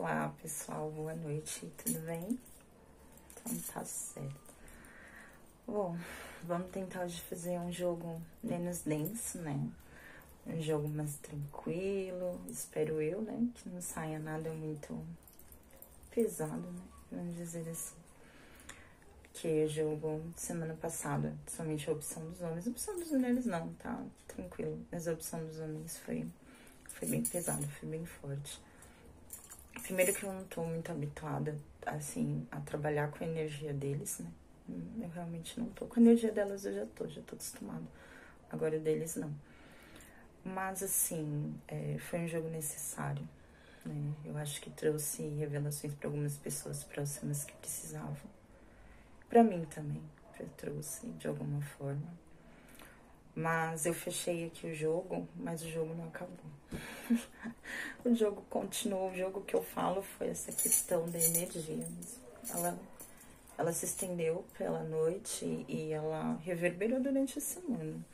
Olá, pessoal, boa noite, tudo bem? Então tá certo. Bom, vamos tentar hoje fazer um jogo menos denso, né? Um jogo mais tranquilo, espero eu, né? Que não saia nada muito pesado, né? Vamos dizer assim. Que o jogo de semana passada, somente a opção dos homens, a opção dos mulheres não, tá? Tranquilo. Mas a opção dos homens foi bem pesado, foi bem forte. Primeiro que eu não tô muito habituada, assim, a trabalhar com a energia deles, né? Eu realmente não tô. Com a energia delas eu já tô acostumada. Agora o deles não. Mas, assim, foi um jogo necessário, né? Eu acho que trouxe revelações para algumas pessoas próximas que precisavam. Pra mim também, eu trouxe de alguma forma. Mas eu fechei aqui o jogo, mas o jogo não acabou. O jogo continuou, o jogo que eu falo foi essa questão da energia. Ela se estendeu pela noite e ela reverberou durante a semana.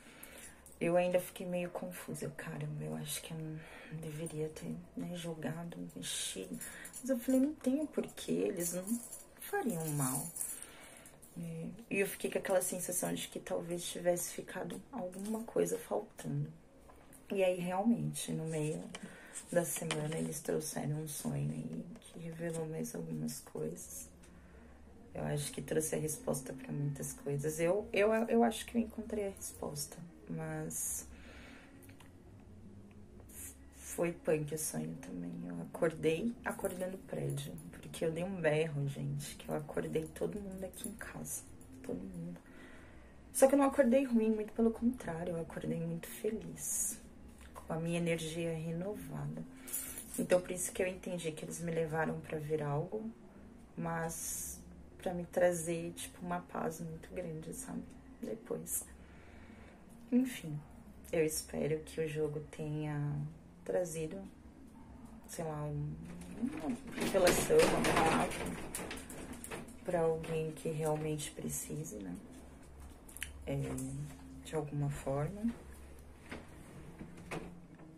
Eu ainda fiquei meio confusa. Caramba, eu acho que eu não deveria ter, né, jogado, mexido. Mas eu falei, não tem porquê, eles não fariam mal. E eu fiquei com aquela sensação de que talvez tivesse ficado alguma coisa faltando. E aí, realmente, no meio da semana, eles trouxeram um sonho aí que revelou mais algumas coisas. Eu acho que trouxe a resposta para muitas coisas. Eu acho que eu encontrei a resposta, mas foi punk o sonho também. Eu acordei no prédio, porque eu dei um berro, gente, que eu acordei todo mundo aqui em casa, todo mundo. Só que eu não acordei ruim, muito pelo contrário, eu acordei muito feliz, com a minha energia renovada. Então, por isso que eu entendi que eles me levaram para ver algo, mas para me trazer, tipo, uma paz muito grande, sabe? Depois. Enfim, eu espero que o jogo tenha trazido, sei lá, uma revelação, uma palavra para alguém que realmente precise, né? De alguma forma.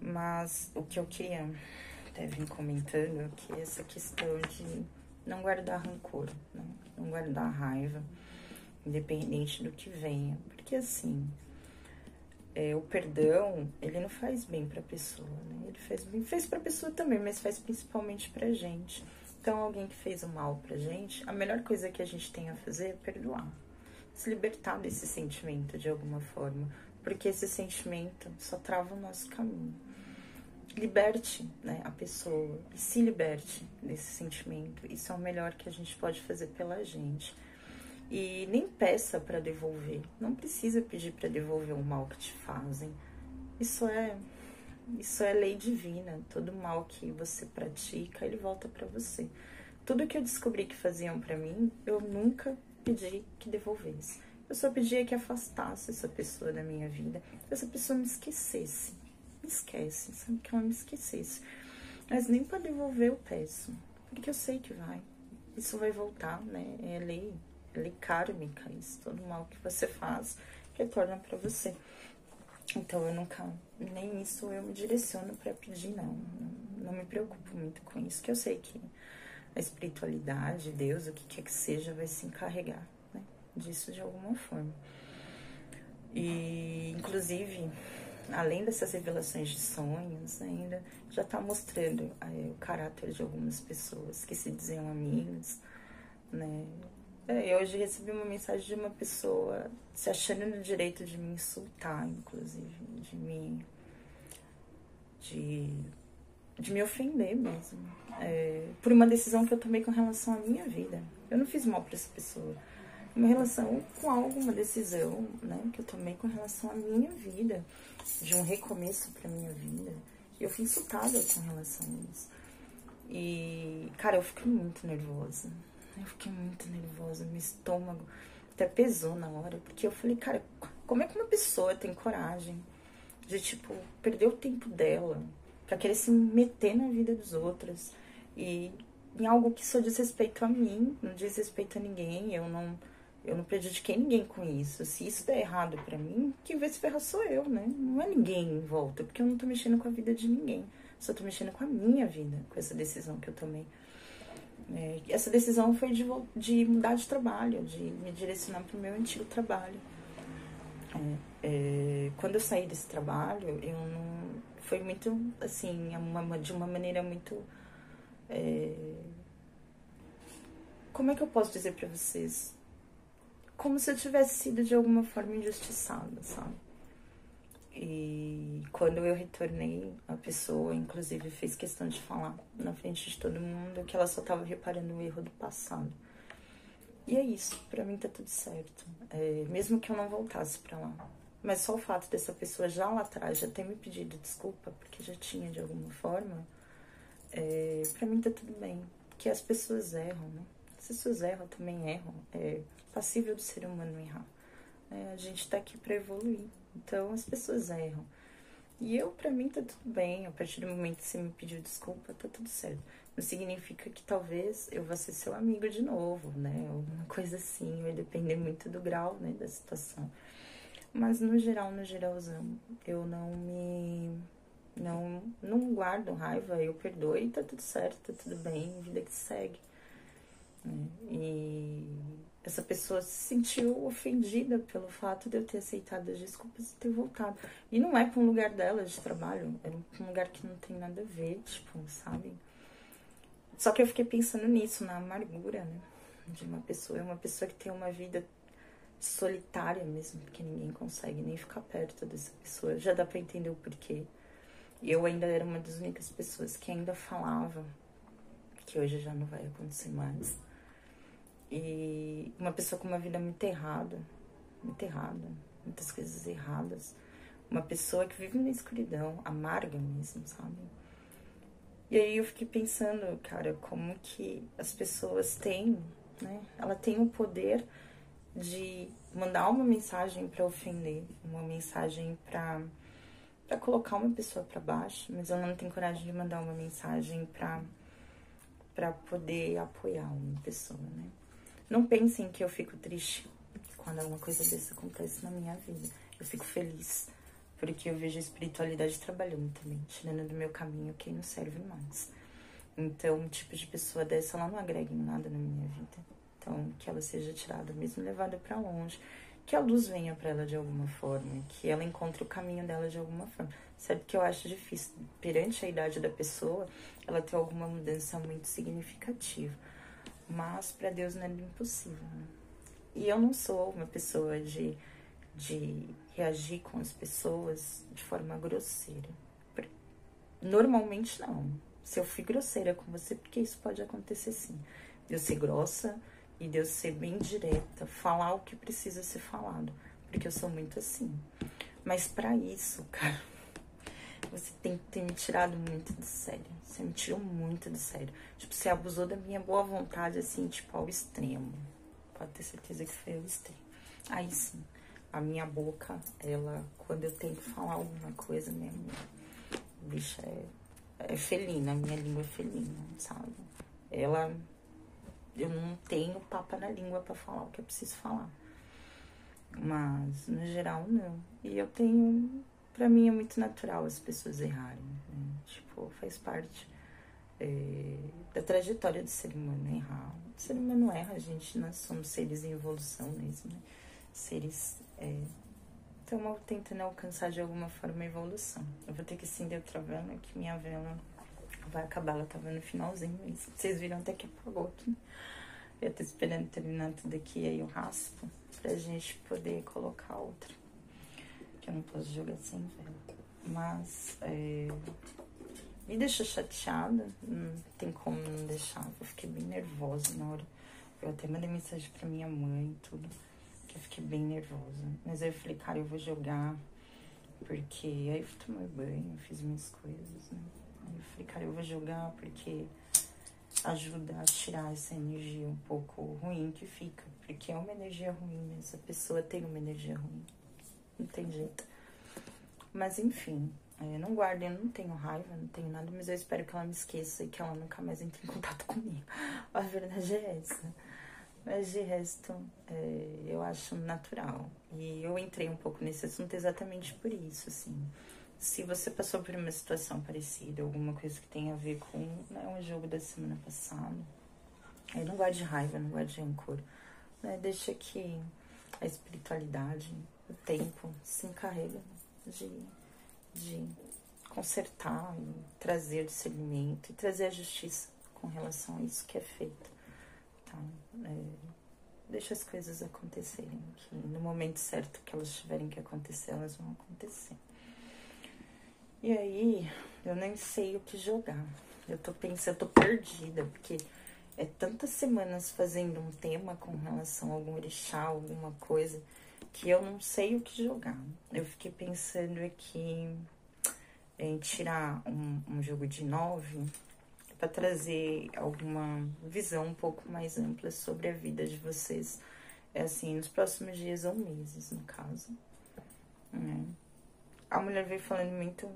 Mas o que eu queria até vir comentando é que essa questão de não guardar rancor, né? Não guardar raiva, independente do que venha. Porque assim, o perdão, ele não faz bem pra pessoa, né? Ele fez pra pessoa também, mas faz principalmente pra gente. Então, alguém que fez o mal pra gente, a melhor coisa que a gente tem a fazer é perdoar. Se libertar desse sentimento de alguma forma. Porque esse sentimento só trava o nosso caminho. Liberte, né, a pessoa e se liberte desse sentimento. Isso é o melhor que a gente pode fazer pela gente. E nem peça para devolver. Não precisa pedir para devolver o mal que te fazem. Isso é lei divina. Todo mal que você pratica, ele volta para você. Tudo que eu descobri que faziam para mim, eu nunca pedi que devolvesse. Eu só pedia que afastasse essa pessoa da minha vida, que essa pessoa me esquecesse. Me esquece, sabe? Que ela me esquecesse. Mas nem para devolver eu peço, porque eu sei que vai. Isso vai voltar, né? É lei kármica, isso. Todo mal que você faz retorna para você. Então eu nunca, nem isso eu me direciono para pedir, não me preocupo muito com isso, que eu sei que a espiritualidade, Deus, o que quer que seja, vai se encarregar, né, disso de alguma forma. E, inclusive, além dessas revelações de sonhos, ainda já tá mostrando o caráter de algumas pessoas que se diziam amigas, né. Eu hoje recebi uma mensagem de uma pessoa se achando no direito de me insultar, inclusive, de me ofender mesmo, por uma decisão que eu tomei com relação à minha vida. Eu não fiz mal para essa pessoa. Uma relação com alguma decisão, né, que eu tomei com relação à minha vida, de um recomeço para minha vida. E eu fui insultada com relação a isso. E, cara, eu fiquei muito nervosa. Meu estômago até pesou na hora, porque eu falei, cara, como é que uma pessoa tem coragem de, tipo, perder o tempo dela pra querer se meter na vida dos outros e em algo que só diz respeito a mim, não diz respeito a ninguém, eu não prejudiquei ninguém com isso. Se isso der errado pra mim, quem vai se ferrar sou eu, né? Não é ninguém em volta, porque eu não tô mexendo com a vida de ninguém. só tô mexendo com a minha vida, com essa decisão que eu tomei. Essa decisão foi de mudar de trabalho, de me direcionar pro meu antigo trabalho. Quando eu saí desse trabalho, eu não... Foi muito, assim, de uma maneira muito... Como é que eu posso dizer pra vocês? Como se eu tivesse sido de alguma forma injustiçada, sabe? E quando eu retornei, a pessoa, inclusive, fez questão de falar na frente de todo mundo que ela só tava reparando o erro do passado. E é isso, pra mim tá tudo certo. Mesmo que eu não voltasse pra lá. Mas só o fato dessa pessoa já lá atrás já ter me pedido desculpa, porque já tinha de alguma forma, pra mim tá tudo bem. Porque as pessoas erram, né? As pessoas erram, também erram. É passível do ser humano errar. A gente tá aqui pra evoluir. Então as pessoas erram. E pra mim tá tudo bem. A partir do momento que você me pediu desculpa, tá tudo certo. Não significa que talvez eu vá ser seu amigo de novo, né? Alguma coisa assim. Vai depender muito do grau, né, da situação. Mas no geralzão, eu não guardo raiva, eu perdoo e tá tudo certo, tá tudo bem, vida que segue. E essa pessoa se sentiu ofendida pelo fato de eu ter aceitado as desculpas e ter voltado. E não é pra um lugar dela de trabalho, é pra um lugar que não tem nada a ver, tipo, sabe? Só que eu fiquei pensando nisso, na amargura, né? De uma pessoa. É uma pessoa que tem uma vida solitária mesmo, porque ninguém consegue nem ficar perto dessa pessoa. Já dá pra entender o porquê. E eu ainda era uma das únicas pessoas que ainda falava, que hoje já não vai acontecer mais. E uma pessoa com uma vida muito errada, muitas coisas erradas. Uma pessoa que vive na escuridão, amarga mesmo, sabe? E aí eu fiquei pensando, cara, como que as pessoas têm, né? Ela tem o poder de mandar uma mensagem pra ofender, uma mensagem pra colocar uma pessoa pra baixo, mas ela não tem coragem de mandar uma mensagem pra poder apoiar uma pessoa, né? Não pensem que eu fico triste quando alguma coisa dessa acontece na minha vida. Eu fico feliz, porque eu vejo a espiritualidade trabalhando também, tirando do meu caminho quem não serve mais. Então, um tipo de pessoa dessa, ela não agrega em nada na minha vida. Então, que ela seja tirada, mesmo levada pra longe, que a luz venha pra ela de alguma forma, que ela encontre o caminho dela de alguma forma. Certo que eu acho difícil, perante a idade da pessoa, ela ter alguma mudança muito significativa. Mas pra Deus não é impossível, né? E eu não sou uma pessoa de reagir com as pessoas de forma grosseira. Normalmente não. Se eu fui grosseira com você, porque isso pode acontecer sim. De eu ser grossa e de eu ser bem direta, falar o que precisa ser falado. Porque eu sou muito assim. Mas pra isso, cara, você tem que ter me tirado muito do sério. Você me tirou muito do sério. Tipo, você abusou da minha boa vontade, assim, tipo, ao extremo. Pode ter certeza que foi ao extremo. Aí sim, a minha boca, ela, quando eu tenho que falar alguma coisa, minha bicha é felina, minha língua é felina, sabe? Eu não tenho papa na língua pra falar o que eu preciso falar. Mas, no geral, não. E eu tenho... Pra mim é muito natural as pessoas errarem, né? Tipo, faz parte da trajetória do ser humano errar. O ser humano erra, nós somos seres em evolução mesmo, né? Seres... Estamos tentando alcançar de alguma forma a evolução. Eu vou ter que acender outra vela, que minha vela vai acabar, ela tava no finalzinho. Vocês viram até que apagou aqui. Eu tô esperando terminar tudo aqui, aí eu raspo pra gente poder colocar outra. Que eu não posso jogar sem vela. Mas me deixou chateada, não tem como não deixar. Eu fiquei bem nervosa na hora. Eu até mandei mensagem pra minha mãe e tudo, que eu fiquei bem nervosa. Mas aí eu falei, cara, eu vou jogar, porque aí eu tomei banho, fiz minhas coisas, né? Aí eu falei, cara, eu vou jogar porque ajuda a tirar essa energia um pouco ruim que fica. Porque é uma energia ruim, né? Essa pessoa tem uma energia ruim. Não tem jeito. Mas enfim, eu não guardo, eu não tenho raiva, não tenho nada, mas eu espero que ela me esqueça e que ela nunca mais entre em contato comigo. A verdade é essa. Mas de resto, eu acho natural. E eu entrei um pouco nesse assunto exatamente por isso, assim. se você passou por uma situação parecida, alguma coisa que tenha a ver com, né, um jogo da semana passada, aí não guarde raiva, não guarde rancor, né? Deixa que a espiritualidade, o tempo se encarrega de consertar e trazer discernimento e trazer a justiça com relação a isso que é feito, tá? Deixa as coisas acontecerem, que no momento certo que elas tiverem que acontecer, elas vão acontecer. E aí, eu nem sei o que jogar. Eu tô pensando, eu tô perdida, porque é tantas semanas fazendo um tema com relação a algum orixá, alguma coisa, que eu não sei o que jogar. Eu fiquei pensando aqui em tirar um jogo de 9 para trazer alguma visão um pouco mais ampla sobre a vida de vocês, assim, nos próximos dias ou meses, no caso. A mulher veio falando muito,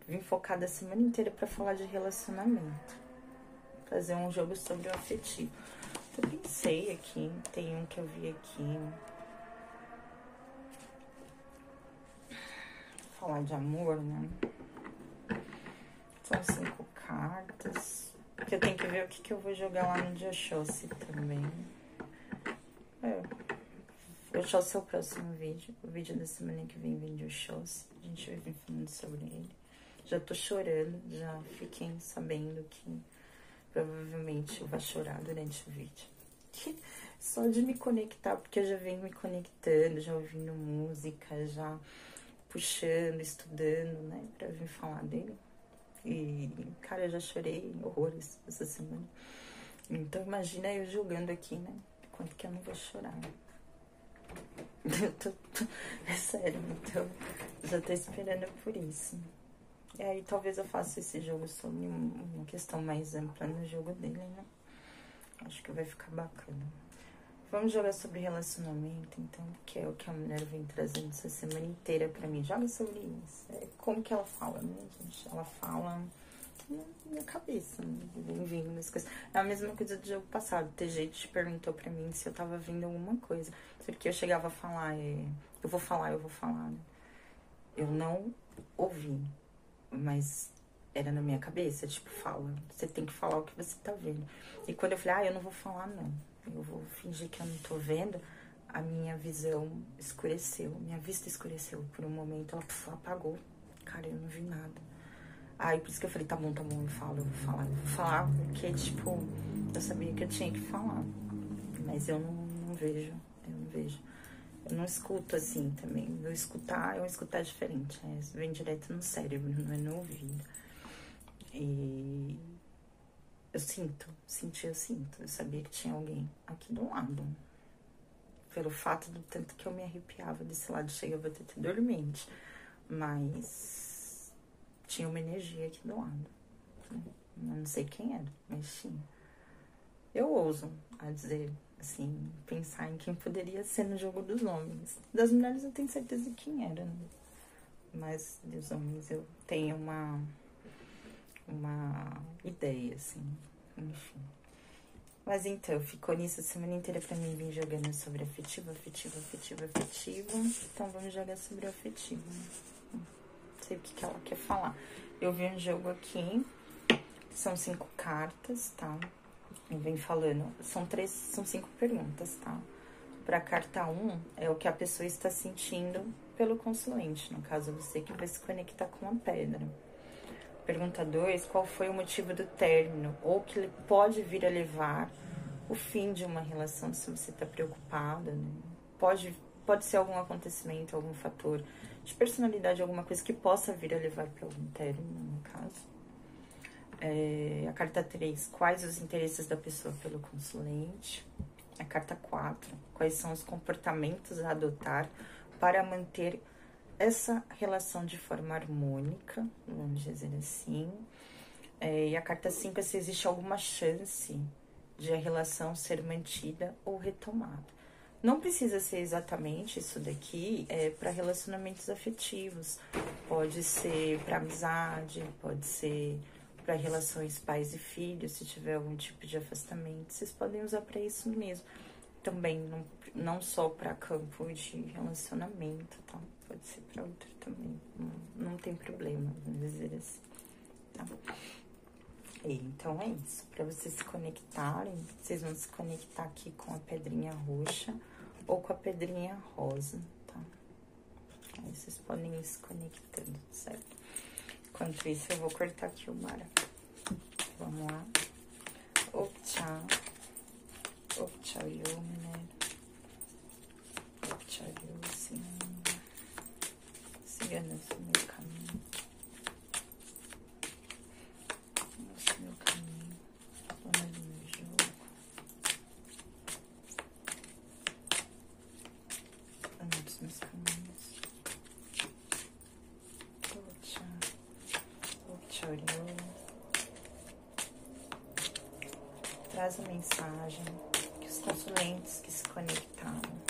vim focada a semana inteira para falar de relacionamento, fazer um jogo sobre o afetivo. Eu pensei aqui, tem um que eu vi aqui, falar de amor, né? São 5 cartas. Que eu tenho que ver o que eu vou jogar lá no de Oxóssi também. O Oxóssi é o próximo vídeo. O vídeo da semana que vem de Oxóssi. A gente vai vir falando sobre ele. Já tô chorando, já fiquem sabendo que provavelmente eu vou chorar durante o vídeo. Só de me conectar, porque eu já venho me conectando, já ouvindo música, já puxando, estudando, né, pra vir falar dele. E, cara, eu já chorei horrores essa semana. Então, imagina eu julgando aqui, né? Quanto que eu não vou chorar. É sério, então, já tô esperando por isso. E aí, talvez eu faça esse jogo sobre uma questão mais ampla no jogo dele, né? Acho que vai ficar bacana. Vamos jogar sobre relacionamento, então, que é o que a mulher vem trazendo essa semana inteira pra mim. Joga sobre isso. É como que ela fala, né, gente? Ela fala na minha cabeça, né? Vem vindo as coisas. É a mesma coisa do jogo passado. Tem gente que perguntou pra mim se eu tava vendo alguma coisa. Porque eu chegava a falar, eu vou falar, né? Eu não ouvi, mas era na minha cabeça, tipo, fala. Você tem que falar o que você tá vendo. E quando eu falei, eu não vou falar, não. Eu vou fingir que eu não tô vendo, a minha visão escureceu, minha vista escureceu. Por um momento, ela apagou. Cara, eu não vi nada. Aí, por isso que eu falei, tá bom, eu vou falar, porque, tipo, eu sabia que eu tinha que falar. Mas eu não vejo. Eu não escuto assim também. Eu escutar é um escutar diferente. Vem direto no cérebro, não é no ouvido. E eu sinto. Eu sabia que tinha alguém aqui do lado. Pelo fato do tanto que eu me arrepiava desse lado, chegava até dormente. Mas tinha uma energia aqui do lado. Eu não sei quem era, mas tinha. Eu ouso a dizer, assim, pensar em quem poderia ser no jogo dos homens. Das mulheres eu tenho certeza de quem era, né? Mas dos homens eu tenho uma ideia, assim, enfim. Mas então, ficou nisso a semana inteira pra mim vir jogando sobre afetivo. Então vamos jogar sobre o afetivo. Não sei o que ela quer falar. Eu vi um jogo aqui, são 5 cartas, tá? E vem falando, são 5 perguntas, tá? Pra carta 1 é o que a pessoa está sentindo pelo consulente, no caso você que vai se conectar com a pedra. Pergunta 2, qual foi o motivo do término, ou que ele pode vir a levar o fim de uma relação, se você tá preocupada, né? Pode ser algum acontecimento, algum fator de personalidade, alguma coisa que possa vir a levar para algum término, no caso. A carta 3, quais os interesses da pessoa pelo consulente. A carta 4, quais são os comportamentos a adotar para manter essa relação de forma harmônica, vamos dizer assim. E a carta 5 é se existe alguma chance de a relação ser mantida ou retomada. Não precisa ser exatamente isso daqui, para relacionamentos afetivos. Pode ser para amizade, pode ser para relações pais e filhos, se tiver algum tipo de afastamento. Vocês podem usar para isso mesmo. Também, não só para campo de relacionamento, tá? pode ser pra outro também. Não tem problema, vamos dizer assim, tá? Então, é isso. Pra vocês se conectarem, vocês vão se conectar aqui com a pedrinha roxa ou com a pedrinha rosa, tá? Aí vocês podem ir se conectando, certo? Enquanto isso, eu vou cortar aqui o baralho. Vamos lá. Opcha. Opcha yo, né? Opcha yo, sim. Seguindo esse meu caminho. Esse meu caminho. Dona do meu jogo. Dona dos meus caminhos. Opcha. Opcha yo. Traz a mensagem que os consulentes que se conectaram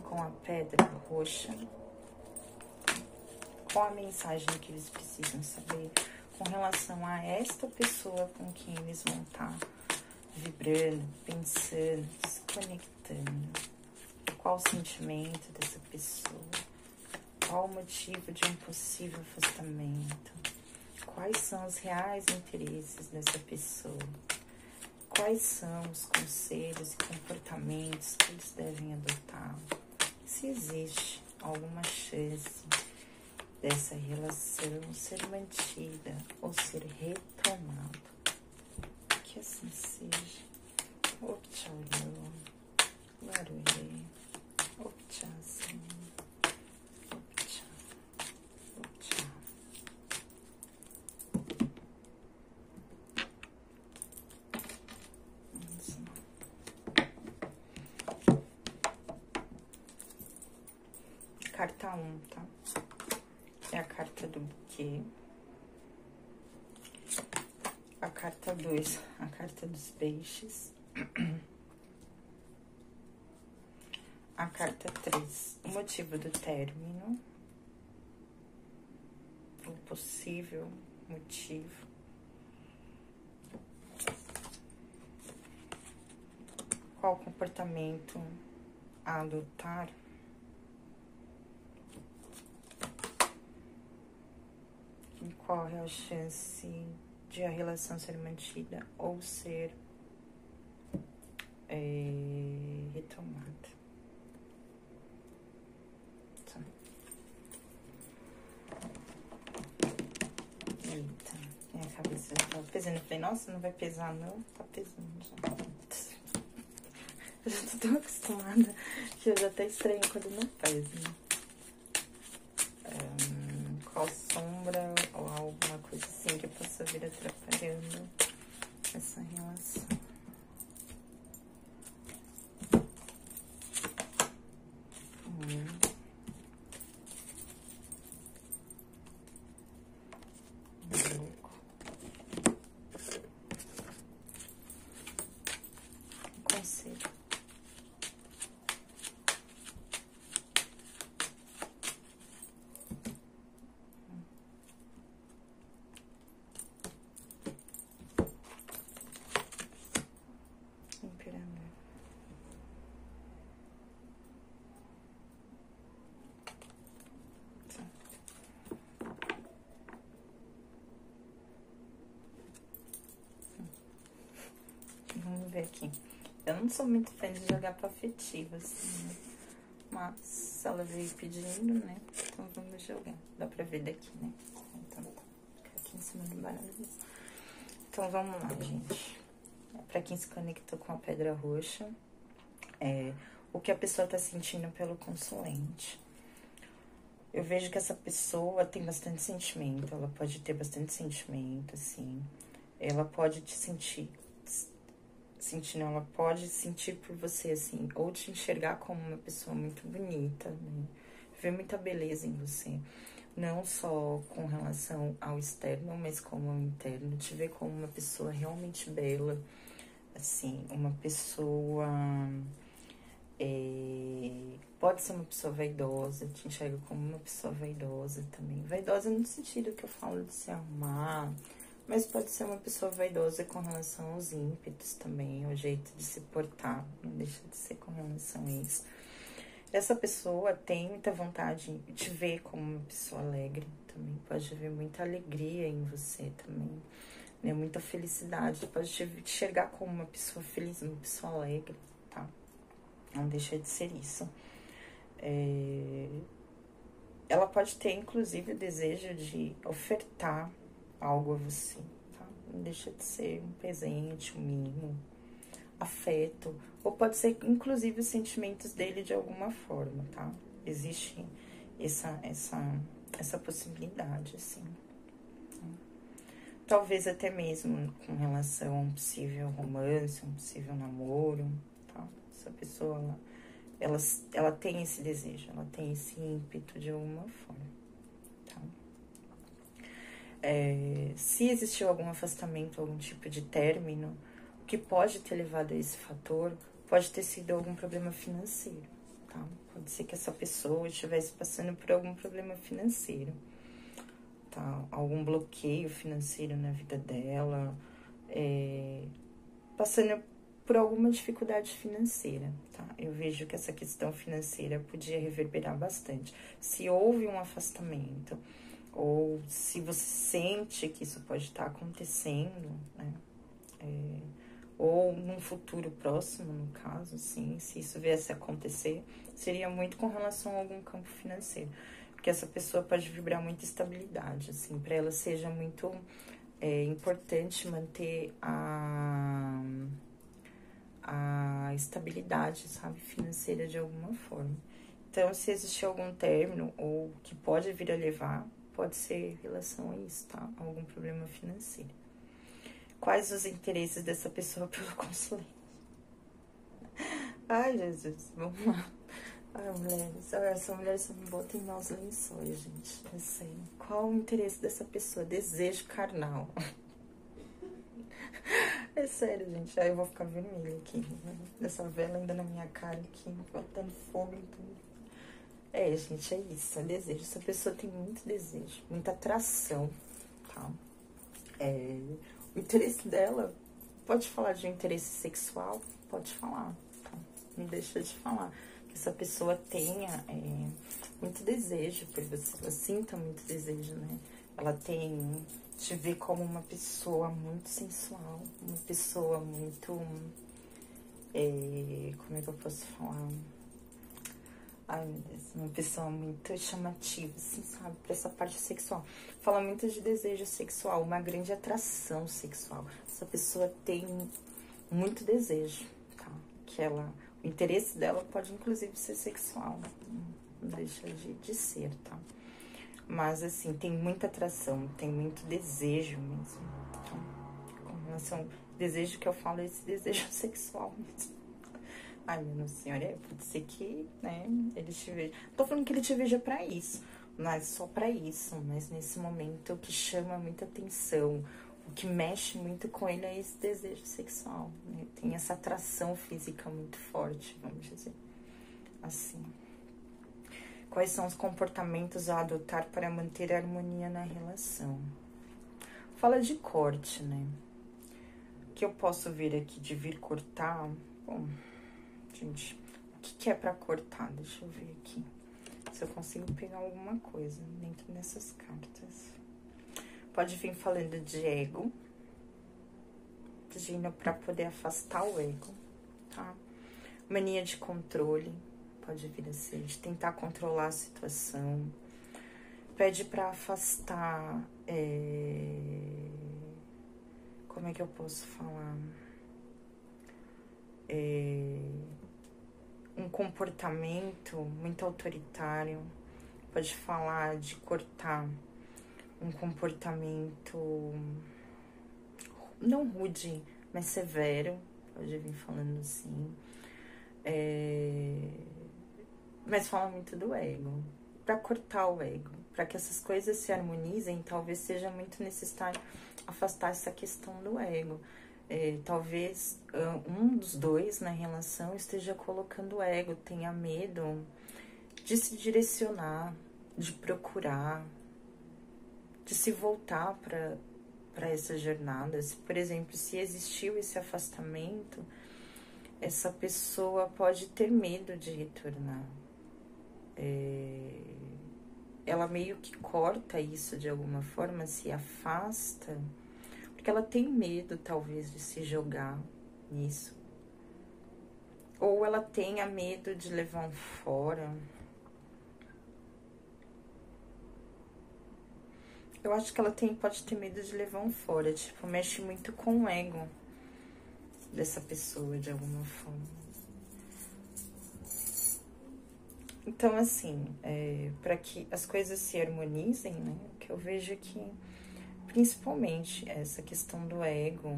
com a pedra roxa, qual a mensagem que eles precisam saber com relação a esta pessoa com quem eles vão estar vibrando, pensando, se conectando. Qual o sentimento dessa pessoa? Qual o motivo de um possível afastamento? Quais são os reais interesses dessa pessoa? Quais são os conselhos e comportamentos que eles devem adotar? Se existe alguma chance dessa relação ser mantida ou ser retomada. Que assim seja. Opchayo, Larue, Opchasim, Opcha, Opcha. Carta 1, tá? É a carta do buquê. A carta 2, a carta dos peixes. A carta 3, o motivo do término. O possível motivo. Qual o comportamento a adotar? E qual é a chance de a relação ser mantida ou ser retomada? Tá. Eita, minha cabeça já tava pesando. Eu falei, nossa, não vai pesar não? Tá pesando já. Eu já tô tão acostumada que eu já até estranho quando não pesa, né? Qual sombra ou alguma coisa assim que possa vir atrapalhando essa relação. Conselho. Vamos ver aqui. Eu não sou muito fã de jogar pra afetivo, assim, né? Mas ela veio pedindo, né? Então vamos jogar. Dá pra ver daqui, né? Então, ficar aqui em cima do baralho. Então vamos lá, gente. Pra quem se conectou com a pedra roxa, o que a pessoa tá sentindo pelo consulente. Eu vejo que essa pessoa tem bastante sentimento, ela pode ter bastante sentimento, assim. Ela pode te sentir, ela pode sentir por você, assim, ou te enxergar como uma pessoa muito bonita, né? Ver muita beleza em você. Não só com relação ao externo, mas como ao interno. Te ver como uma pessoa realmente bela, assim, uma pessoa... pode ser uma pessoa vaidosa, te enxerga como uma pessoa vaidosa também. Vaidosa no sentido que eu falo de se arrumar, mas pode ser uma pessoa vaidosa com relação aos ímpetos também, ao jeito de se portar, não deixa de ser com relação a isso. Essa pessoa tem muita vontade de te ver como uma pessoa alegre também. Pode haver muita alegria em você também, né? Muita felicidade. Pode te enxergar como uma pessoa feliz, uma pessoa alegre, tá? Não deixa de ser isso. Ela pode ter, inclusive, o desejo de ofertar algo a você, tá? Não deixa de ser um presente, um mimo, afeto, ou pode ser, inclusive, os sentimentos dele de alguma forma, tá? Existe essa possibilidade, assim. Talvez até mesmo com relação a um possível romance, um possível namoro, tá? Essa pessoa, ela tem esse desejo, ela tem esse ímpeto de alguma forma, tá? Se existiu algum afastamento, algum tipo de término, o que pode ter levado a esse fator pode ter sido algum problema financeiro, tá? Pode ser que essa pessoa estivesse passando por algum problema financeiro, tá? Algum bloqueio financeiro na vida dela, passando por alguma dificuldade financeira, tá? Eu vejo que essa questão financeira podia reverberar bastante. Se houve um afastamento, ou se você sente que isso pode estar acontecendo, né? Ou num futuro próximo, no caso, assim, se isso viesse a acontecer, seria muito com relação a algum campo financeiro. Porque essa pessoa pode vibrar muita estabilidade, assim, para ela seja muito importante manter a estabilidade, sabe, financeira de alguma forma. Então, se existir algum término ou que pode vir a levar, pode ser em relação a isso, tá? Algum problema financeiro. Quais os interesses dessa pessoa pelo consulente? Ai, Jesus, vamos lá. Ai, mulheres, essa mulher só me bota em maus lençóis, gente. Eu sei. Qual o interesse dessa pessoa? Desejo carnal. É sério, gente. Aí eu vou ficar vermelha aqui. Essa vela ainda na minha cara aqui, botando fogo em tudo. Gente, é isso. É desejo. Essa pessoa tem muito desejo, muita atração, tá? O interesse dela, pode falar de um interesse sexual? Pode falar, tá? Não deixa de falar. Que essa pessoa tenha muito desejo por você, ela sinta muito desejo, né? Ela tem, te vê como uma pessoa muito sensual, uma pessoa muito, como é que eu posso falar? Ai, meu Deus, uma pessoa muito chamativa, assim, sabe? Pra essa parte sexual. Fala muito de desejo sexual, uma grande atração sexual. Essa pessoa tem muito desejo, tá? O interesse dela pode, inclusive, ser sexual. Não deixa de ser, tá? Mas, assim, tem muita atração, tem muito desejo mesmo. Tá? Com relação ao desejo que eu falo, é esse desejo sexual mesmo. Ai, minha Nossa Senhora, pode ser que, né, ele te veja. Tô falando que ele te veja pra isso, mas só pra isso. Mas nesse momento, o que chama muita atenção, o que mexe muito com ele é esse desejo sexual, né? Tem essa atração física muito forte, vamos dizer assim. Quais são os comportamentos a adotar para manter a harmonia na relação? Fala de corte, né? O que eu posso ver aqui de vir cortar? Bom, gente, o que é pra cortar? Deixa eu ver aqui. Se eu consigo pegar alguma coisa dentro dessas cartas. Pode vir falando de ego. Pedindo pra poder afastar o ego, tá? Mania de controle. Pode vir assim, de tentar controlar a situação. Pede pra afastar... Como é que eu posso falar? Um comportamento muito autoritário, pode falar de cortar um comportamento não rude, mas severo, pode vir falando assim, mas fala muito do ego, para cortar o ego, para que essas coisas se harmonizem, talvez seja muito necessário afastar essa questão do ego. Talvez um dos dois na relação esteja colocando o ego, tenha medo de se direcionar, de procurar, de se voltar para essa jornada. Se, por exemplo, se existiu esse afastamento, essa pessoa pode ter medo de retornar, ela meio que corta isso de alguma forma, se afasta, porque ela tem medo, talvez, de se jogar nisso. Ou ela tenha medo de levar um fora. Eu acho que ela pode ter medo de levar um fora, tipo, mexe muito com o ego dessa pessoa, de alguma forma. Então, assim, para que as coisas se harmonizem, né, o que eu vejo aqui, principalmente essa questão do ego,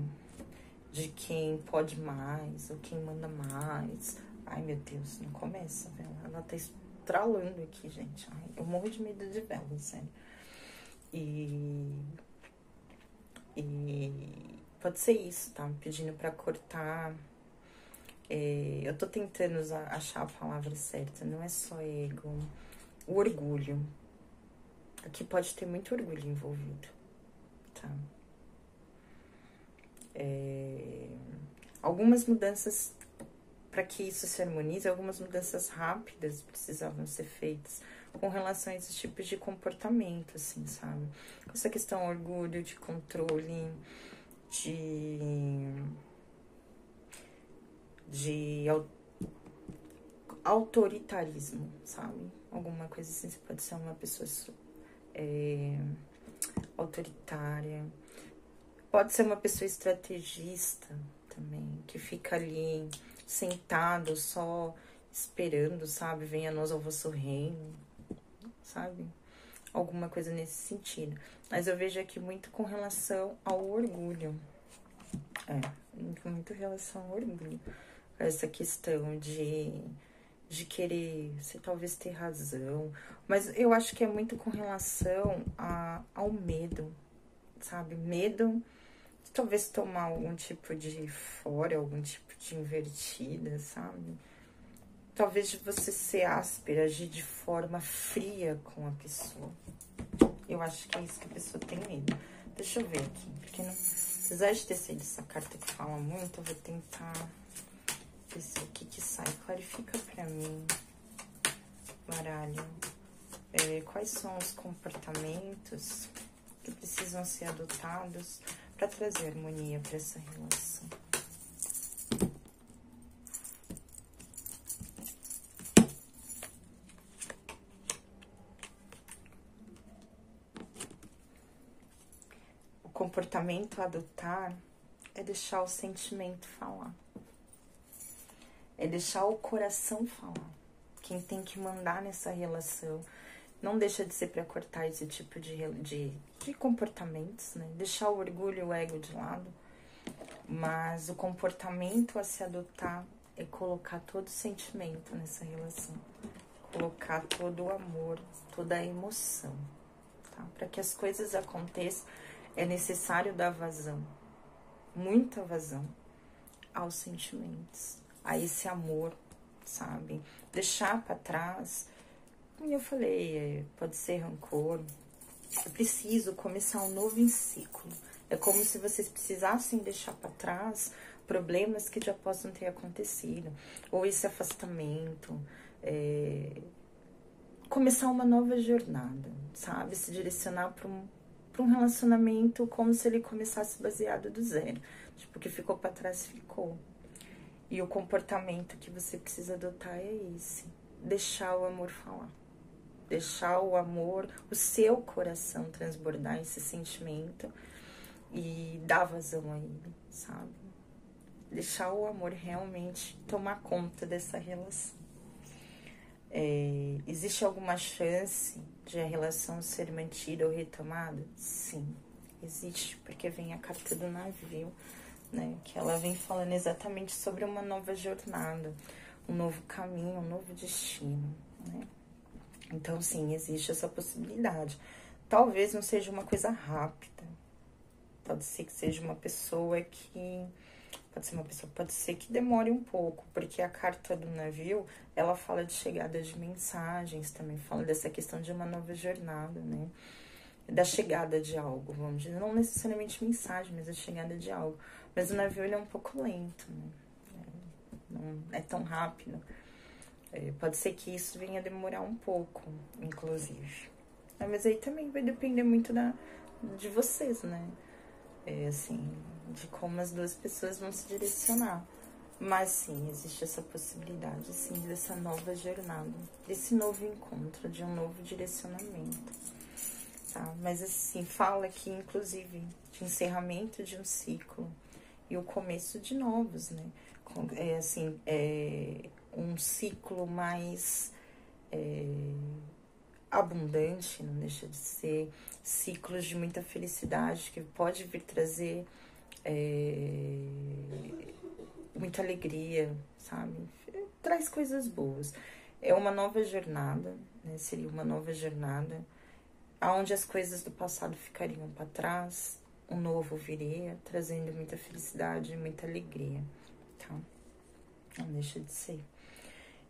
de quem pode mais, ou quem manda mais. Ai, meu Deus, não começa, velho. Ela tá estralando aqui, gente. Ai, eu morro de medo de vela, sério. E pode ser isso, tá? Me pedindo pra cortar. Eu tô tentando achar a palavra certa. Não é só ego. O orgulho. Aqui pode ter muito orgulho envolvido, tá? Algumas mudanças, para que isso se harmonize, algumas mudanças rápidas precisavam ser feitas com relação a esses tipos de comportamento, assim, sabe? Com essa questão orgulho, de controle, de autoritarismo, sabe? Alguma coisa assim, você pode ser uma pessoa autoritária, pode ser uma pessoa estrategista também, que fica ali sentado só esperando, sabe? Venha a nós ao vosso reino, sabe? Alguma coisa nesse sentido. Mas eu vejo aqui muito com relação ao orgulho. Muito relação ao orgulho. Essa questão de querer, você talvez ter razão. Mas eu acho que é muito com relação ao medo, sabe? Medo de talvez tomar algum tipo de fora, algum tipo de invertida, sabe? Talvez de você ser áspera, agir de forma fria com a pessoa. Eu acho que é isso que a pessoa tem medo. Deixa eu ver aqui, porque não, apesar de ter sido essa carta que fala muito, eu vou tentar ver se o que sai. Clarifica pra mim, baralho. Quais são os comportamentos que precisam ser adotados para trazer harmonia para essa relação? O comportamento a adotar é deixar o sentimento falar. É deixar o coração falar. Quem tem que mandar nessa relação não deixa de ser para cortar esse tipo de comportamentos, né? Deixar o orgulho e o ego de lado. Mas o comportamento a se adotar é colocar todo o sentimento nessa relação. Colocar todo o amor, toda a emoção, tá? Para que as coisas aconteçam, é necessário dar vazão, muita vazão aos sentimentos, a esse amor, sabe? Deixar para trás, como eu falei, pode ser rancor. É preciso começar um novo ciclo. É como se vocês precisassem deixar para trás problemas que já possam ter acontecido, ou esse afastamento, começar uma nova jornada, sabe? Se direcionar para um relacionamento como se ele começasse baseado do zero. Tipo, o que ficou para trás ficou. E o comportamento que você precisa adotar é esse. Deixar o amor falar. Deixar o amor, o seu coração transbordar esse sentimento e dar vazão a ele, sabe? Deixar o amor realmente tomar conta dessa relação. Existe alguma chance de a relação ser mantida ou retomada? Sim, existe, porque vem a carta do navio, né? Que ela vem falando exatamente sobre uma nova jornada, um novo caminho, um novo destino, né? Então, sim, existe essa possibilidade. Talvez não seja uma coisa rápida. Pode ser que seja uma pessoa que... Pode ser que demore um pouco, porque a carta do navio, ela fala de chegada de mensagens, também fala dessa questão de uma nova jornada, né? Da chegada de algo, vamos dizer, não necessariamente mensagem, mas a chegada de algo. Mas o navio, ele é um pouco lento, né? Não é tão rápido. Pode ser que isso venha demorar um pouco, inclusive. Mas aí também vai depender muito de vocês, né? Assim, de como as duas pessoas vão se direcionar. Mas sim, existe essa possibilidade, sim, dessa nova jornada, desse novo encontro, de um novo direcionamento, tá? Mas assim, fala aqui, inclusive, de encerramento de um ciclo e o começo de novos, né? Um ciclo mais abundante, não deixa de ser, ciclos de muita felicidade que pode vir trazer muita alegria, sabe? Traz coisas boas. É uma nova jornada, né? Seria uma nova jornada, onde as coisas do passado ficariam para trás, um novo viria, trazendo muita felicidade, muita alegria, tá? Não deixa de ser.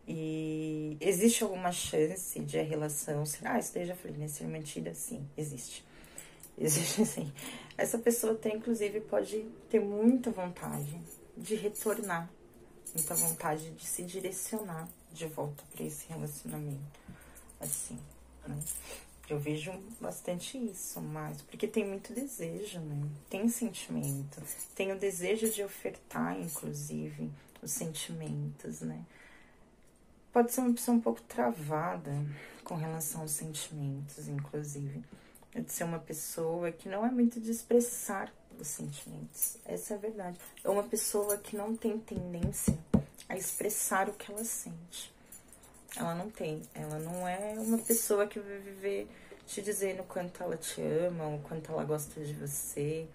E existe alguma chance de a relação ser... isso daí eu já falei, né? Ser mantida? Sim, existe. Existe sim. Essa pessoa tem, inclusive, pode ter muita vontade de retornar, muita vontade de se direcionar de volta para esse relacionamento, assim, né? Eu vejo bastante isso, mas porque tem muito desejo, né? Tem sentimento, tem o desejo de ofertar, inclusive, os sentimentos, né? Pode ser uma pessoa um pouco travada com relação aos sentimentos, inclusive. De ser uma pessoa que não é muito de expressar os sentimentos. Essa é a verdade. É uma pessoa que não tem tendência a expressar o que ela sente. Ela não tem. Ela não é uma pessoa que vai viver te dizendo o quanto ela te ama, o quanto ela gosta de você.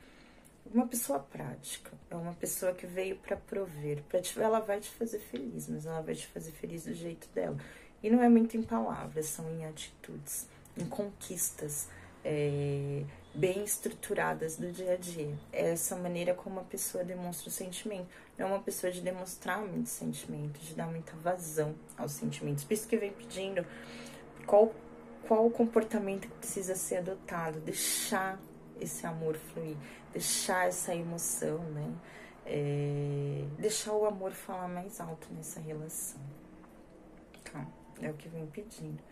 Uma pessoa prática. É uma pessoa que veio para prover. Ela vai te fazer feliz, mas ela vai te fazer feliz do jeito dela. E não é muito em palavras, são em atitudes, em conquistas bem estruturadas do dia a dia. É essa maneira como a pessoa demonstra o sentimento. Não é uma pessoa de demonstrar muito sentimento, de dar muita vazão aos sentimentos. Por isso que vem pedindo qual o comportamento que precisa ser adotado, deixar esse amor fluir, deixar essa emoção, né? Deixar o amor falar mais alto nessa relação. Tá? É o que vem pedindo.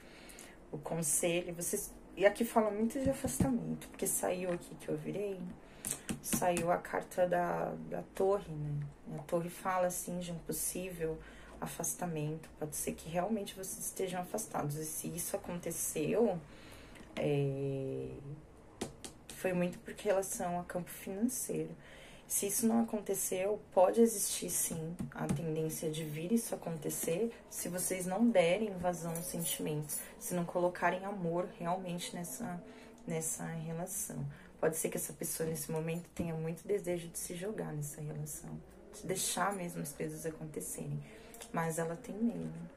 O conselho, e aqui fala muito de afastamento, porque saiu aqui que eu virei, saiu a carta da torre, né? A torre fala, assim, de um possível afastamento. Pode ser que realmente vocês estejam afastados. E se isso aconteceu, foi muito por relação a campo financeiro. Se isso não aconteceu, pode existir sim a tendência de vir isso acontecer se vocês não derem vazão aos sentimentos, se não colocarem amor realmente nessa relação. Pode ser que essa pessoa nesse momento tenha muito desejo de se jogar nessa relação, de deixar mesmo as coisas acontecerem, mas ela tem medo.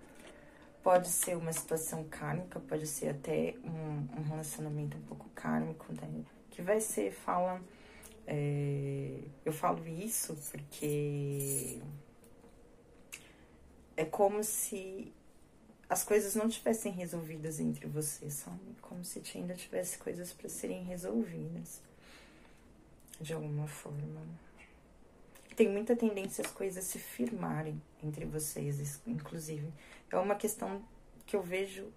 Pode ser uma situação kármica, pode ser até um relacionamento um pouco kármico, né? Que vai ser, eu falo isso porque é como se as coisas não tivessem resolvidas entre vocês, sabe? Como se ainda tivesse coisas para serem resolvidas de alguma forma. Tem muita tendência as coisas se firmarem entre vocês, inclusive. É uma questão que eu vejo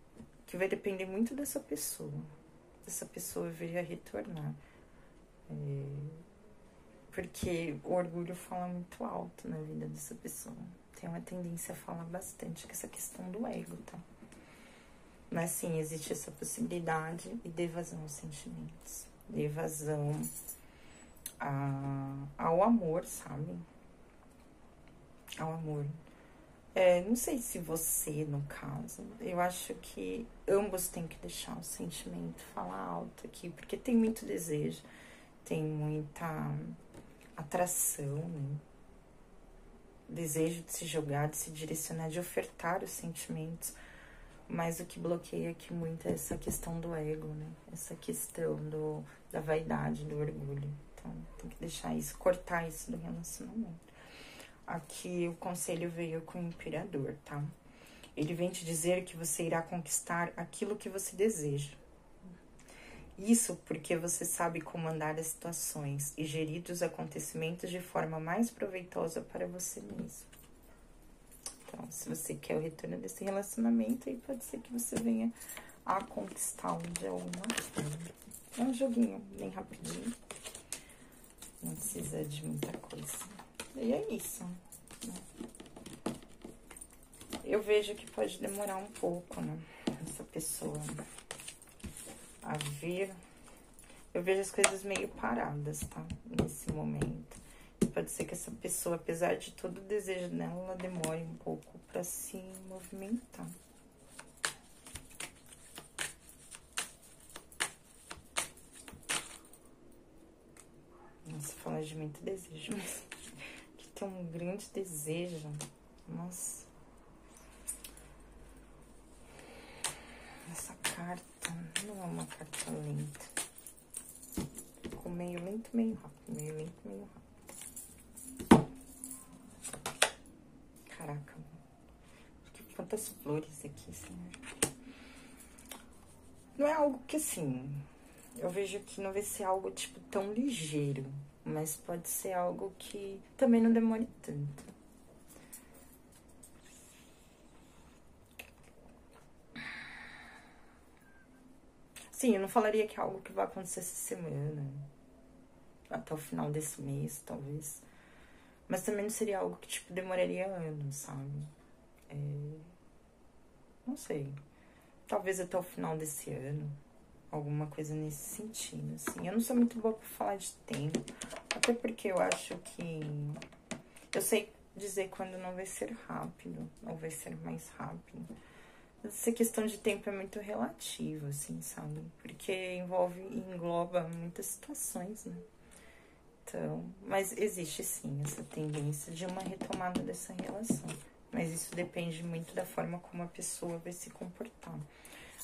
que vai depender muito dessa pessoa. Essa pessoa vir a retornar. Porque o orgulho fala muito alto na vida dessa pessoa. Tem uma tendência a falar bastante com essa questão do ego, tá? Mas sim, existe essa possibilidade e dê vazão aos sentimentos. Dê vazão ao amor, sabe? Ao amor. Não sei se você, no caso, eu acho que ambos têm que deixar o sentimento falar alto aqui, porque tem muito desejo, tem muita atração, né? Desejo de se jogar, de se direcionar, de ofertar os sentimentos, mas o que bloqueia aqui muito é essa questão do ego, né? Essa questão da vaidade, do orgulho. Então, tem que deixar isso, cortar isso do relacionamento. Aqui o conselho veio com o imperador, tá? Ele vem te dizer que você irá conquistar aquilo que você deseja. Isso porque você sabe comandar as situações e gerir os acontecimentos de forma mais proveitosa para você mesmo. Então, se você quer o retorno desse relacionamento, aí pode ser que você venha a conquistá-lo de alguma forma. É um joguinho bem rapidinho. Não precisa de muita coisa. E é isso, né? Eu vejo que pode demorar um pouco, né? Essa pessoa a vir. Eu vejo as coisas meio paradas, tá? Nesse momento. Pode ser que essa pessoa, apesar de todo o desejo dela, ela demore um pouco pra se movimentar. Nossa, falar de muito desejo, mas que tem um grande desejo. Nossa. Essa carta não é uma carta lenta. Ficou meio lento, meio rápido. Meio lento, meio rápido. Caraca. Quantas flores aqui, senhor. Não é algo que, assim... Eu vejo que não vai ser algo, tipo, tão ligeiro. Mas pode ser algo que também não demore tanto. Sim, eu não falaria que é algo que vai acontecer essa semana. Até o final desse mês, talvez. Mas também não seria algo que, tipo, demoraria anos, sabe? Não sei. Talvez até o final desse ano. Alguma coisa nesse sentido, assim. Eu não sou muito boa pra falar de tempo. Até porque eu acho que... Eu sei dizer quando não vai ser rápido. Ou vai ser mais rápido. Essa questão de tempo é muito relativa, assim, sabe? Porque engloba muitas situações, né? Então, mas existe sim essa tendência de uma retomada dessa relação. Mas isso depende muito da forma como a pessoa vai se comportar.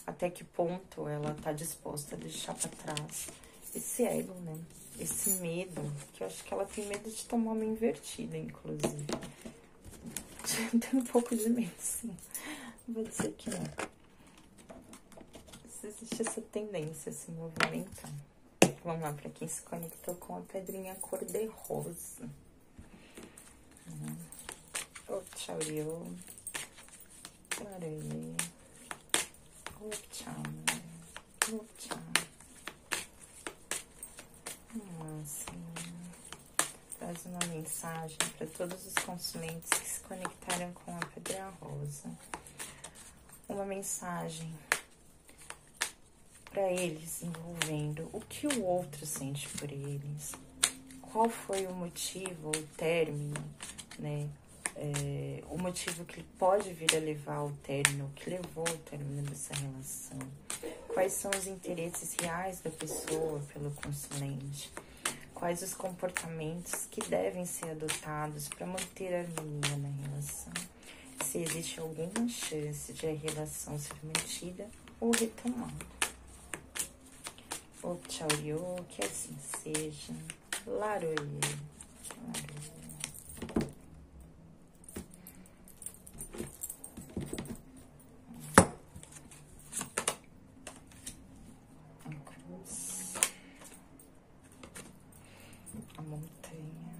Até que ponto ela tá disposta a deixar pra trás esse ego, né? Esse medo, que eu acho que ela tem medo de tomar uma invertida, inclusive. Tem um pouco de medo, sim. Vou dizer que não. Existe essa tendência a se movimentar. Vamos lá, pra quem se conectou com a pedrinha cor-de-rosa. O tchaurio. Clarei. O tchau. O tchau. Traz uma mensagem para todos os consumentes que se conectaram com a pedra rosa. Uma mensagem para eles envolvendo o que o outro sente por eles, qual foi o motivo, o término, né? O motivo que pode vir a levar ao término, que levou ao término dessa relação, quais são os interesses reais da pessoa pelo consulente, quais os comportamentos que devem ser adotados para manter a harmonia na relação, se existe alguma chance de a relação ser mantida ou retomada. O tchaurio, que assim seja. Laroye. A cruz. A montanha.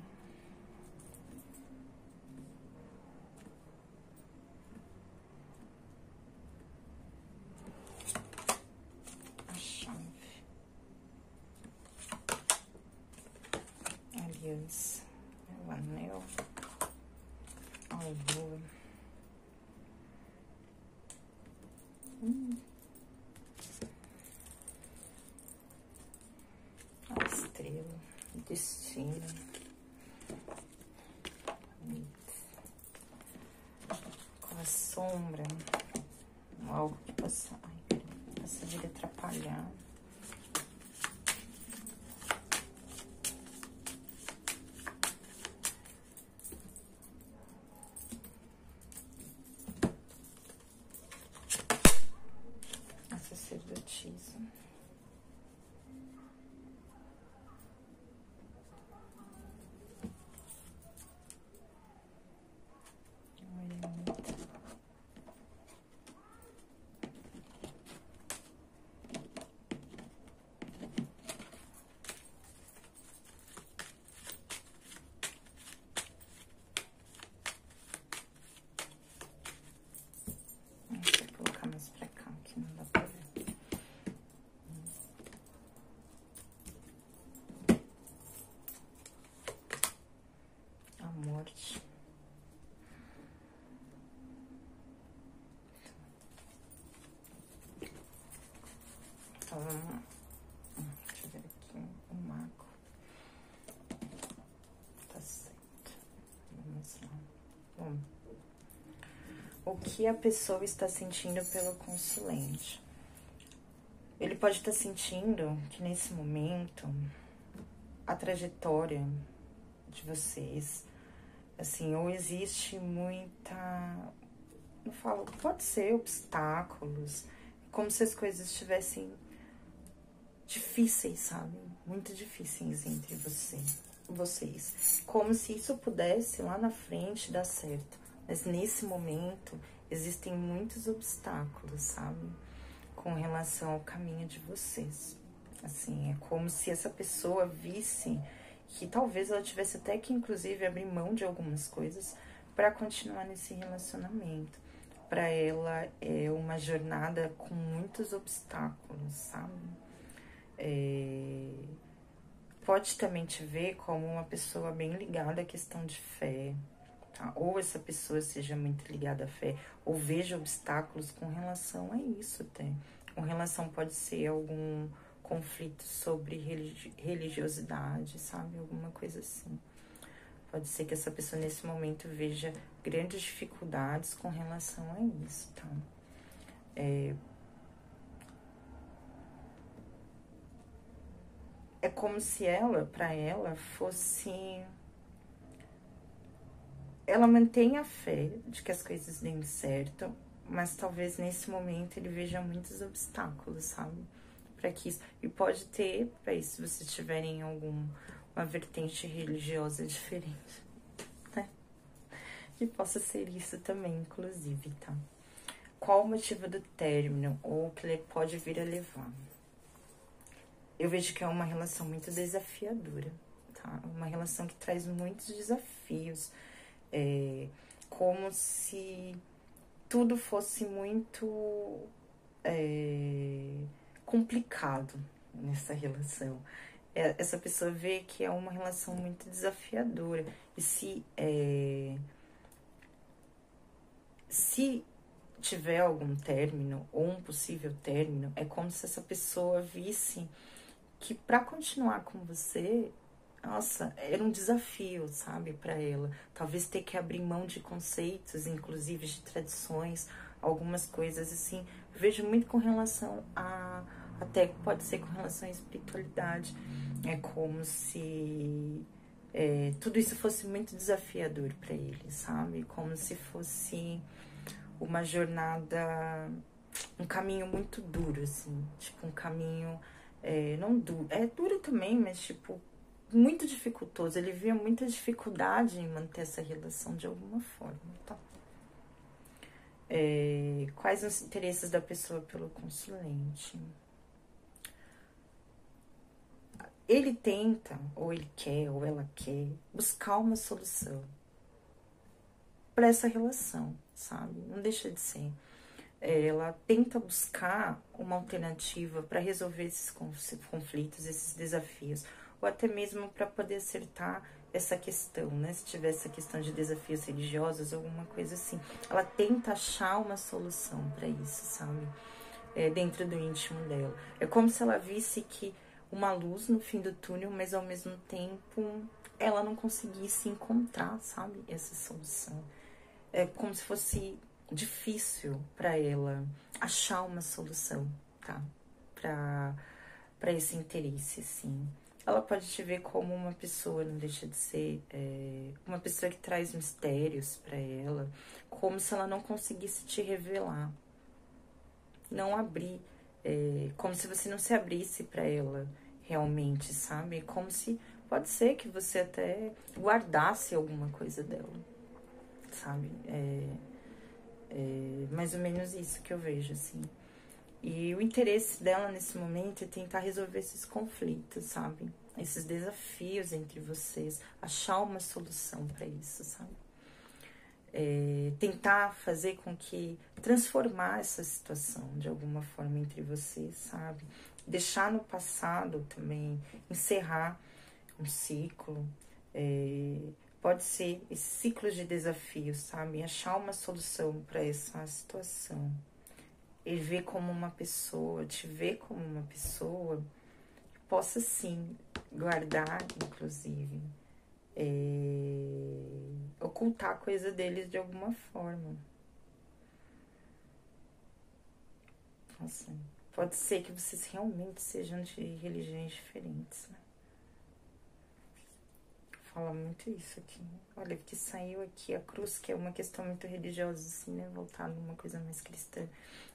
A chave. Aliança. O anel. A lua. A estrela. O destino. Com a sombra. Algo que possa vir atrapalhar. A sacerdotisa. morte. Então, deixa eu ver aqui, o mago. Tá certo. Vamos lá. Bom, o que a pessoa está sentindo pelo consulente? Ele pode estar sentindo que nesse momento a trajetória de vocês, assim, ou existe muita, não falo, pode ser obstáculos, como se as coisas estivessem difíceis, sabe? Muito difíceis entre vocês. Como se isso pudesse lá na frente dar certo. Mas nesse momento existem muitos obstáculos, sabe? Com relação ao caminho de vocês. Assim, é como se essa pessoa visse que talvez ela tivesse até que, inclusive, abrir mão de algumas coisas para continuar nesse relacionamento. Para ela é uma jornada com muitos obstáculos, sabe? Pode também te ver como uma pessoa bem ligada à questão de fé, tá? Ou essa pessoa seja muito ligada à fé, ou veja obstáculos com relação a isso até. Com relação, pode ser algum conflito sobre religiosidade, sabe? Alguma coisa assim. Pode ser que essa pessoa nesse momento veja grandes dificuldades com relação a isso, tá? É como se ela, para ela, fosse... Ela mantém a fé de que as coisas deem certo, mas talvez nesse momento ele veja muitos obstáculos, sabe? Para que isso... E pode ter, para isso, se vocês tiverem alguma vertente religiosa diferente, né? Que possa ser isso também, inclusive, tá? Qual o motivo do término ou o que ele pode vir a levar? Eu vejo que é uma relação muito desafiadora, tá? Uma relação que traz muitos desafios. Como se tudo fosse muito complicado nessa relação. Essa pessoa vê que é uma relação muito desafiadora. E se tiver algum término ou um possível término, é como se essa pessoa visse que para continuar com você, nossa, era um desafio, sabe, para ela. Talvez ter que abrir mão de conceitos, inclusive de tradições, algumas coisas assim. Vejo muito com relação a, até pode ser com relação à espiritualidade. É como se tudo isso fosse muito desafiador para ele, sabe? Como se fosse uma jornada, um caminho muito duro, assim. Tipo, um caminho, não duro, é duro também, mas tipo, muito dificultoso. Ele via muita dificuldade em manter essa relação de alguma forma, tá? Quais os interesses da pessoa pelo consulente? Ele tenta, ou ele quer, ou ela quer, buscar uma solução para essa relação, sabe? Não deixa de ser. Ela tenta buscar uma alternativa para resolver esses conflitos, esses desafios, ou até mesmo para poder acertar essa questão, né? Se tiver essa questão de desafios religiosos, alguma coisa assim. Ela tenta achar uma solução para isso, sabe? Dentro do íntimo dela. É como se ela visse que uma luz no fim do túnel, mas ao mesmo tempo ela não conseguisse encontrar, sabe? Essa solução. É como se fosse difícil para ela achar uma solução, tá? Para esse interesse, assim. Ela pode te ver como uma pessoa, não deixa de ser, uma pessoa que traz mistérios para ela, como se ela não conseguisse te revelar, não abrir, como se você não se abrisse para ela realmente, sabe? Como se, pode ser que você até guardasse alguma coisa dela, sabe? Mais ou menos isso que eu vejo, assim. E o interesse dela nesse momento é tentar resolver esses conflitos, sabe? Esses desafios entre vocês, achar uma solução para isso, sabe? Tentar fazer com que, transformar essa situação de alguma forma entre vocês, sabe? Deixar no passado também, encerrar um ciclo, pode ser esse ciclo de desafios, sabe? Achar uma solução para essa situação. Ele vê como uma pessoa, te vê como uma pessoa que possa sim guardar, inclusive, ocultar a coisa deles de alguma forma. Nossa, pode ser que vocês realmente sejam de religiões diferentes, né? Fala muito isso aqui. Olha, que saiu aqui a cruz, que é uma questão muito religiosa, assim, né? Voltada numa coisa mais cristã.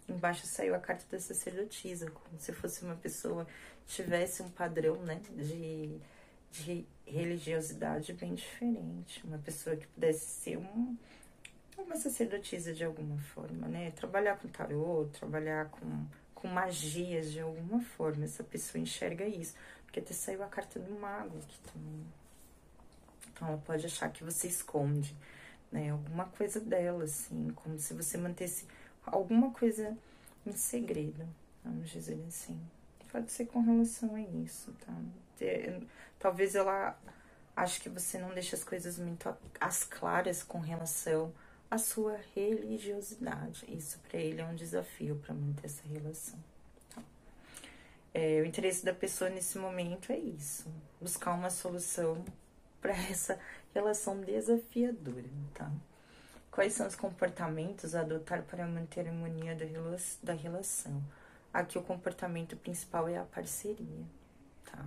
Embaixo saiu a carta da sacerdotisa, como se fosse uma pessoa que tivesse um padrão, né? De religiosidade bem diferente. Uma pessoa que pudesse ser uma sacerdotisa de alguma forma, né? Trabalhar com tarô, trabalhar com magias de alguma forma. Essa pessoa enxerga isso. Porque até saiu a carta do mago aqui também. Então, ela pode achar que você esconde, né? Alguma coisa dela, assim. Como se você mantesse alguma coisa em segredo, vamos dizer assim. Pode ser com relação a isso, tá? Talvez ela ache que você não deixa as coisas muito às claras com relação à sua religiosidade. Isso para ele é um desafio para manter essa relação. Tá? O interesse da pessoa nesse momento é isso, buscar uma solução para essa relação desafiadora, tá? Quais são os comportamentos a adotar para manter a harmonia da relação? Aqui o comportamento principal é a parceria, tá?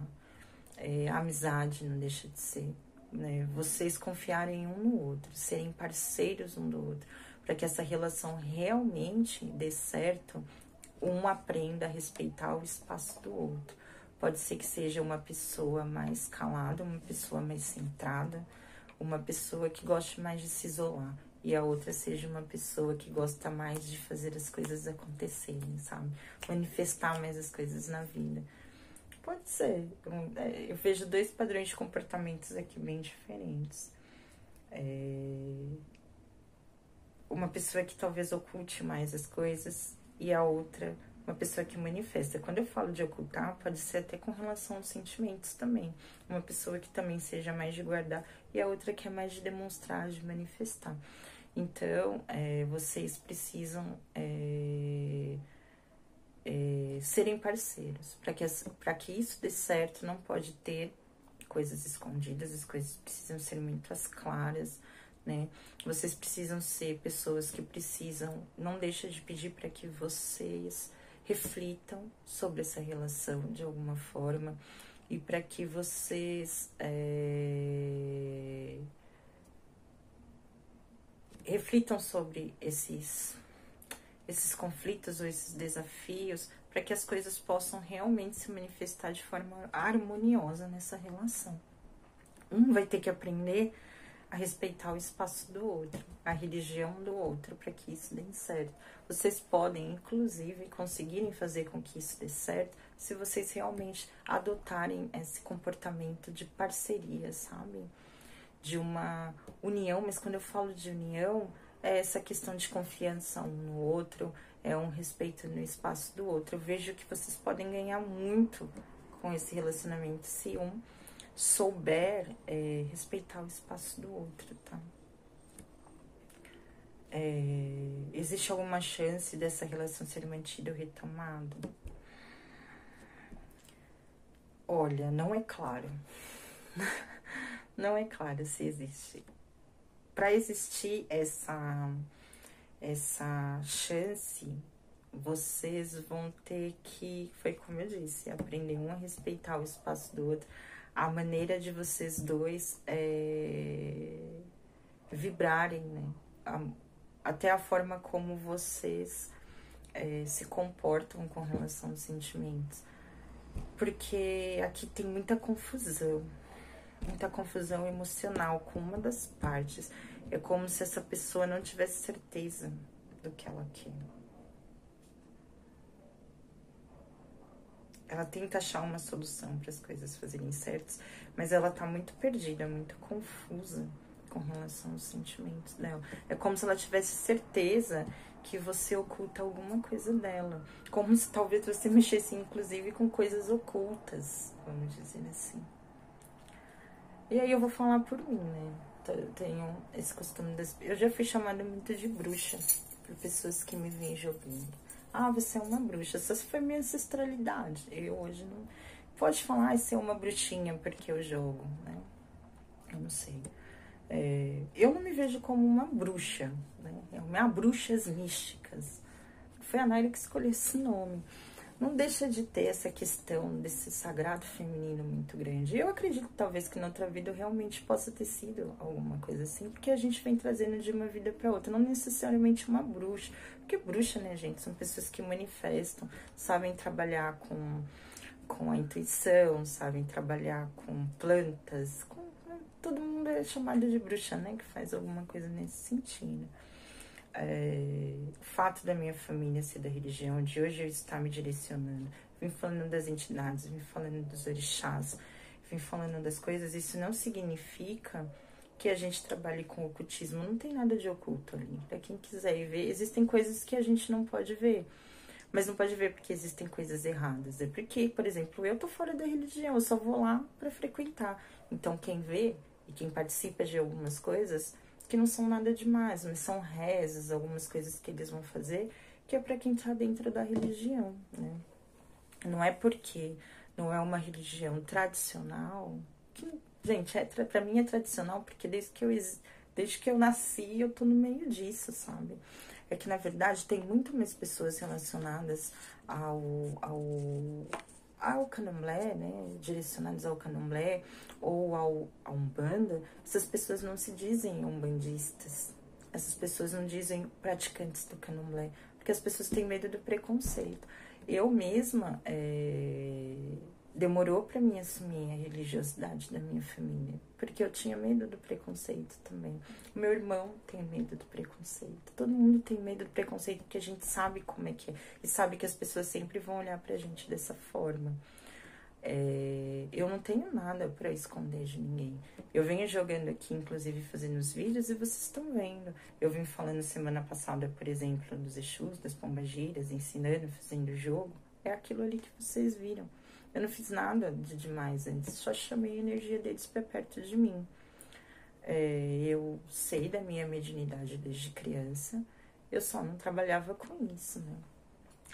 A amizade não deixa de ser, né? Vocês confiarem um no outro, serem parceiros um do outro, para que essa relação realmente dê certo, um aprenda a respeitar o espaço do outro. Pode ser que seja uma pessoa mais calada, uma pessoa mais centrada, uma pessoa que goste mais de se isolar. E a outra seja uma pessoa que gosta mais de fazer as coisas acontecerem, sabe? Manifestar mais as coisas na vida. Pode ser. Eu vejo dois padrões de comportamentos aqui bem diferentes. Uma pessoa que talvez oculte mais as coisas e a outra, uma pessoa que manifesta. Quando eu falo de ocultar, pode ser até com relação aos sentimentos também. Uma pessoa que também seja mais de guardar e a outra que é mais de demonstrar, de manifestar. Então, vocês precisam serem parceiros. Para que isso dê certo, não pode ter coisas escondidas, as coisas precisam ser muito claras, né? Vocês precisam ser pessoas que precisam, não deixa de pedir para que vocês reflitam sobre essa relação de alguma forma e para que vocês reflitam sobre esses conflitos ou esses desafios para que as coisas possam realmente se manifestar de forma harmoniosa nessa relação. Um vai ter que aprender a respeitar o espaço do outro, a religião do outro, para que isso dê certo. Vocês podem, inclusive, conseguirem fazer com que isso dê certo se vocês realmente adotarem esse comportamento de parceria, sabe? De uma união, mas quando eu falo de união, é essa questão de confiança um no outro, é um respeito no espaço do outro. Eu vejo que vocês podem ganhar muito com esse relacionamento se um souber respeitar o espaço do outro, tá? Existe alguma chance dessa relação ser mantida ou retomada? Olha, não é claro. Não é claro se existe. Para existir essa chance, vocês vão ter que, foi como eu disse, aprender um a respeitar o espaço do outro, a maneira de vocês dois vibrarem, né? Até a forma como vocês se comportam com relação aos sentimentos. Porque aqui tem muita confusão emocional com uma das partes. É como se essa pessoa não tivesse certeza do que ela quer. Ela tenta achar uma solução para as coisas fazerem certo, mas ela tá muito perdida, muito confusa com relação aos sentimentos dela. É como se ela tivesse certeza que você oculta alguma coisa dela. Como se talvez você mexesse, inclusive, com coisas ocultas, vamos dizer assim. E aí eu vou falar por mim, né? tenho esse costume eu já fui chamada muito de bruxa por pessoas que me veem jogando. Ah, você é uma bruxa. Essa foi minha ancestralidade. Eu hoje não... Pode falar, ser uma bruxinha porque eu jogo, né? Eu não sei. Eu não me vejo como uma bruxa, né? Há bruxas místicas. Foi a Naira que escolheu esse nome. Não deixa de ter essa questão desse sagrado feminino muito grande. Eu acredito, talvez, que na outra vida eu realmente possa ter sido alguma coisa assim, porque a gente vem trazendo de uma vida para outra, não necessariamente uma bruxa. Porque bruxa, né, gente, são pessoas que manifestam, sabem trabalhar com a intuição, sabem trabalhar com plantas, todo mundo é chamado de bruxa, né, que faz alguma coisa nesse sentido. O fato da minha família ser da religião, de hoje eu estar me direcionando, vim falando das entidades, vim falando dos orixás, vim falando das coisas, isso não significa que a gente trabalhe com ocultismo, não tem nada de oculto ali. Pra quem quiser ir ver, existem coisas que a gente não pode ver, mas não pode ver porque existem coisas erradas. É porque, por exemplo, eu tô fora da religião, eu só vou lá pra frequentar. Então quem vê e quem participa de algumas coisas que não são nada demais, mas são rezas, algumas coisas que eles vão fazer, que é para quem tá dentro da religião, né? Não é porque não é uma religião tradicional, que, gente, para mim é tradicional, porque desde que eu nasci, eu tô no meio disso, sabe? É que, na verdade, tem muito mais pessoas relacionadas ao candomblé, né, direcionados ao candomblé ou à umbanda. Essas pessoas não se dizem umbandistas, essas pessoas não dizem praticantes do candomblé, porque as pessoas têm medo do preconceito. Eu mesma, demorou para mim assumir a religiosidade da minha família, porque eu tinha medo do preconceito também. O meu irmão tem medo do preconceito. Todo mundo tem medo do preconceito, porque a gente sabe como é que é. E sabe que as pessoas sempre vão olhar pra gente dessa forma. Eu não tenho nada para esconder de ninguém. Eu venho jogando aqui, inclusive fazendo os vídeos, e vocês estão vendo. Eu vim falando semana passada, por exemplo, dos Exus, das pombagiras, ensinando, fazendo jogo. É aquilo ali que vocês viram. Eu não fiz nada de demais antes, só chamei a energia deles para perto de mim. Eu sei da minha mediunidade desde criança, eu só não trabalhava com isso, né?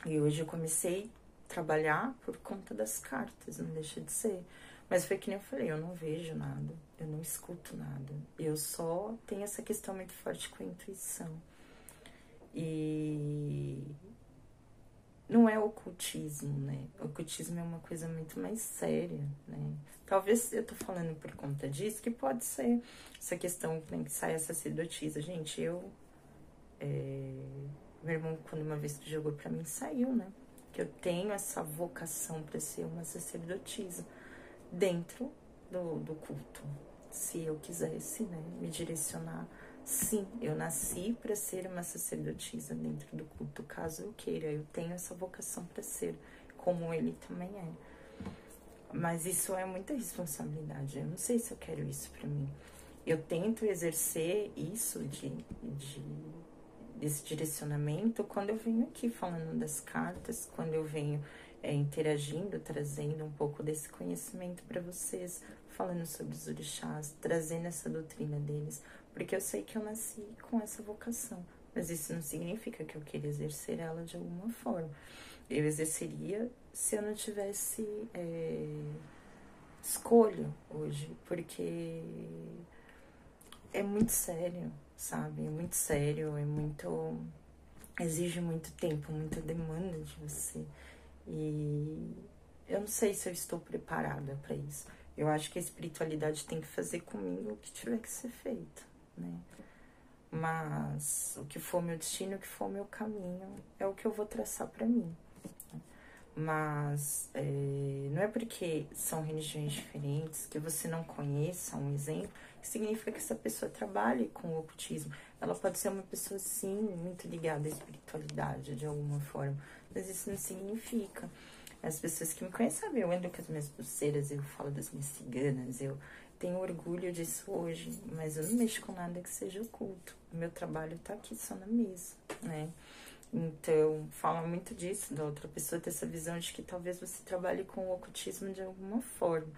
E hoje eu comecei a trabalhar por conta das cartas, não deixa de ser. Mas foi que nem eu falei, eu não vejo nada, eu não escuto nada. Eu só tenho essa questão muito forte com a intuição. E não é ocultismo, né? Ocultismo é uma coisa muito mais séria, né? Talvez eu tô falando por conta disso, que pode ser essa questão que sai a sacerdotisa. Gente, meu irmão, quando uma vez que jogou pra mim, saiu, né? Que eu tenho essa vocação para ser uma sacerdotisa dentro do culto. Se eu quisesse, né, me direcionar. Sim, eu nasci para ser uma sacerdotisa dentro do culto, caso eu queira. Eu tenho essa vocação para ser, como ele também é. Mas isso é muita responsabilidade. Eu não sei se eu quero isso para mim. Eu tento exercer isso desse direcionamento quando eu venho aqui falando das cartas, quando eu venho interagindo, trazendo um pouco desse conhecimento para vocês, falando sobre os orixás, trazendo essa doutrina deles, porque eu sei que eu nasci com essa vocação, mas isso não significa que eu queira exercer ela de alguma forma. Eu exerceria se eu não tivesse escolha hoje, porque é muito sério, sabe? É muito sério, exige muito tempo, muita demanda de você. E eu não sei se eu estou preparada para isso. Eu acho que a espiritualidade tem que fazer comigo o que tiver que ser feito, né? Mas o que for meu destino, o que for meu caminho, é o que eu vou traçar para mim. Mas não é porque são religiões diferentes, que você não conheça um exemplo, que significa que essa pessoa trabalhe com o ocultismo. Ela pode ser uma pessoa, sim, muito ligada à espiritualidade, de alguma forma, mas isso não significa. As pessoas que me conhecem sabem, eu ando com as minhas pulseiras, eu falo das minhas ciganas, eu tenho orgulho disso hoje, mas eu não mexo com nada que seja oculto. O meu trabalho tá aqui só na mesa, né? Então, fala muito disso, da outra pessoa ter essa visão de que talvez você trabalhe com o ocultismo de alguma forma.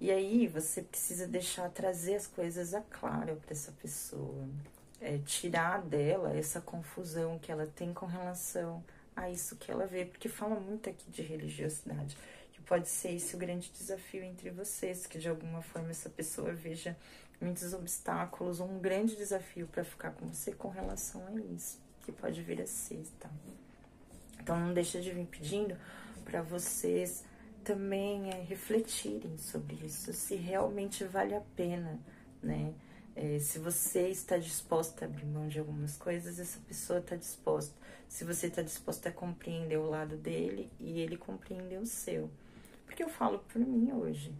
E aí você precisa trazer as coisas a claro para essa pessoa. Tirar dela essa confusão que ela tem com relação a isso que ela vê, porque fala muito aqui de religiosidade, que pode ser esse o grande desafio entre vocês, que de alguma forma essa pessoa veja muitos obstáculos, um grande desafio para ficar com você com relação a isso, que pode vir a ser, tá? Então não deixa de vir pedindo para vocês também refletirem sobre isso, se realmente vale a pena, né? Se você está disposta a abrir mão de algumas coisas, essa pessoa está disposta. Se você está disposta a compreender o lado dele e ele compreender o seu. Porque eu falo por mim hoje,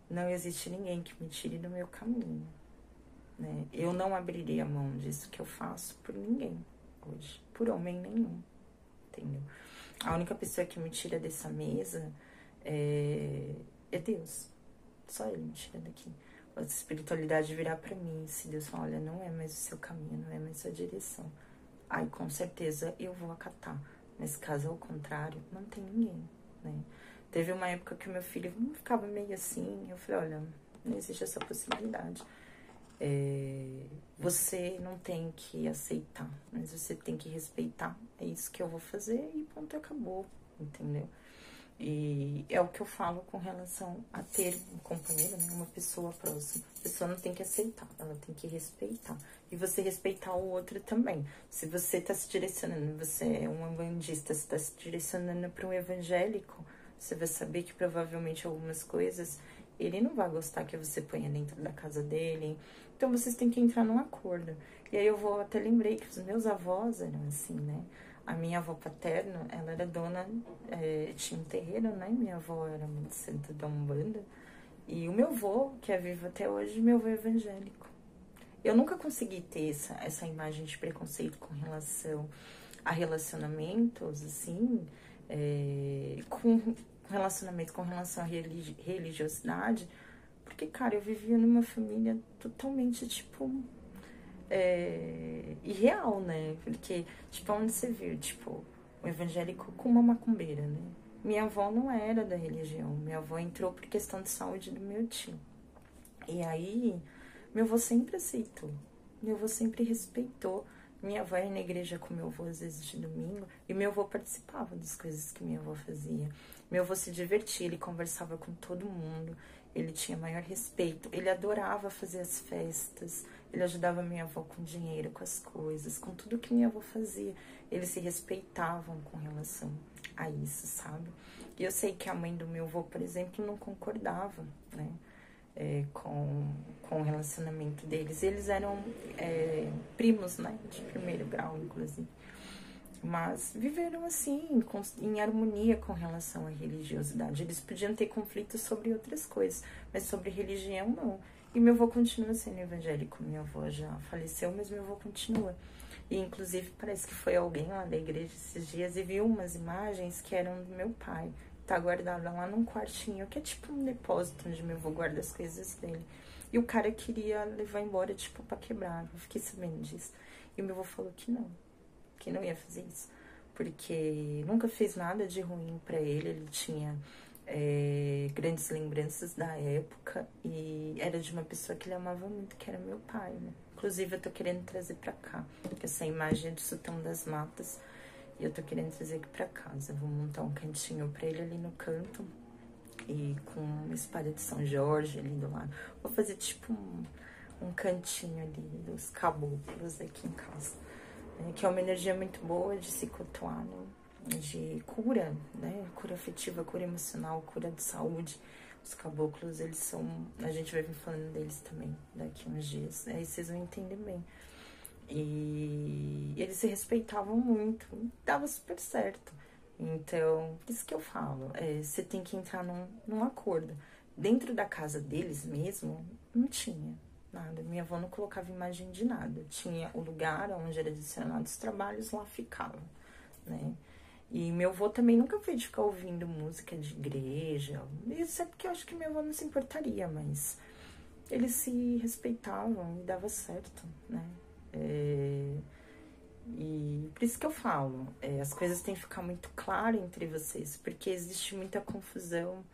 não existe ninguém que me tire do meu caminho, né? Eu não abriria mão disso que eu faço por ninguém hoje, por homem nenhum, entendeu? A única pessoa que me tira dessa mesa é Deus. Só Ele me tira daqui. A espiritualidade virar pra mim, se Deus falar, olha, não é mais o seu caminho, não é mais a sua direção, aí com certeza eu vou acatar. Mas caso ao contrário, não tem ninguém, né? Teve uma época que o meu filho ficava meio assim, eu falei, olha, não existe essa possibilidade. Você não tem que aceitar, mas você tem que respeitar. É isso que eu vou fazer e ponto, acabou, entendeu? E é o que eu falo com relação a ter um companheiro, né? Uma pessoa próxima. A pessoa não tem que aceitar, ela tem que respeitar. E você respeitar o outro também. Se você está se direcionando, você é um umbandista, você está se direcionando para um evangélico, você vai saber que provavelmente algumas coisas ele não vai gostar que você ponha dentro da casa dele. Então vocês têm que entrar num acordo. E aí eu até lembrei que os meus avós eram assim, né? A minha avó paterna, ela era dona, tinha um terreiro, né? Minha avó era muito santa da Umbanda. E o meu avô, que é vivo até hoje, meu avô é evangélico. Eu nunca consegui ter essa imagem de preconceito com relação a relacionamentos, assim, com relacionamento com relação à religiosidade, porque, cara, eu vivia numa família totalmente, tipo, irreal, né? Porque, tipo, onde você viu, tipo, um evangélico com uma macumbeira, né? Minha avó não era da religião, minha avó entrou por questão de saúde do meu tio. E aí, meu avô sempre aceitou, meu avô sempre respeitou. Minha avó ia na igreja com meu avô às vezes de domingo, e meu avô participava das coisas que minha avó fazia. Meu avô se divertia, ele conversava com todo mundo, ele tinha maior respeito, ele adorava fazer as festas, ele ajudava minha avó com dinheiro, com as coisas, com tudo que minha avó fazia. Eles se respeitavam com relação a isso, sabe? E eu sei que a mãe do meu avô, por exemplo, não concordava, né? Com o relacionamento deles. Eles eram primos, né? De primeiro grau, inclusive. Mas viveram assim, em harmonia com relação à religiosidade. Eles podiam ter conflitos sobre outras coisas, mas sobre religião, não. E meu avô continua sendo evangélico. Minha avó já faleceu, mas meu avô continua. E, inclusive, parece que foi alguém lá da igreja esses dias e viu umas imagens que eram do meu pai. Tá guardada lá num quartinho, que é tipo um depósito onde meu avô guarda as coisas dele. E o cara queria levar embora, tipo, pra quebrar. Eu fiquei sabendo disso. E o meu avô falou que não ia fazer isso. Porque nunca fez nada de ruim pra ele. Ele tinha grandes lembranças da época. E era de uma pessoa que ele amava muito, que era meu pai, né? Inclusive, eu tô querendo trazer pra cá. Essa imagem é de Sultão das Matas. E eu tô querendo trazer aqui pra casa. Eu vou montar um cantinho pra ele ali no canto. E com uma espada de São Jorge ali do lado. Vou fazer tipo um cantinho ali dos caboclos aqui em casa. Que é uma energia muito boa de se cultuar, né? De cura, né? Cura afetiva, cura emocional, cura de saúde. Os caboclos, eles são... A gente vai vir falando deles também daqui uns dias. Aí vocês vão entender bem. E eles se respeitavam muito, dava super certo. Então, por isso que eu falo, você tem que entrar num acordo. Dentro da casa deles mesmo, não tinha nada. Minha avó não colocava imagem de nada. Tinha o lugar onde era adicionado os trabalhos, lá ficava, né? E meu avô também nunca foi de ficar ouvindo música de igreja. Isso é porque eu acho que meu avô não se importaria, mas eles se respeitavam e dava certo, né? E por isso que eu falo, as coisas têm que ficar muito claras entre vocês, porque existe muita confusão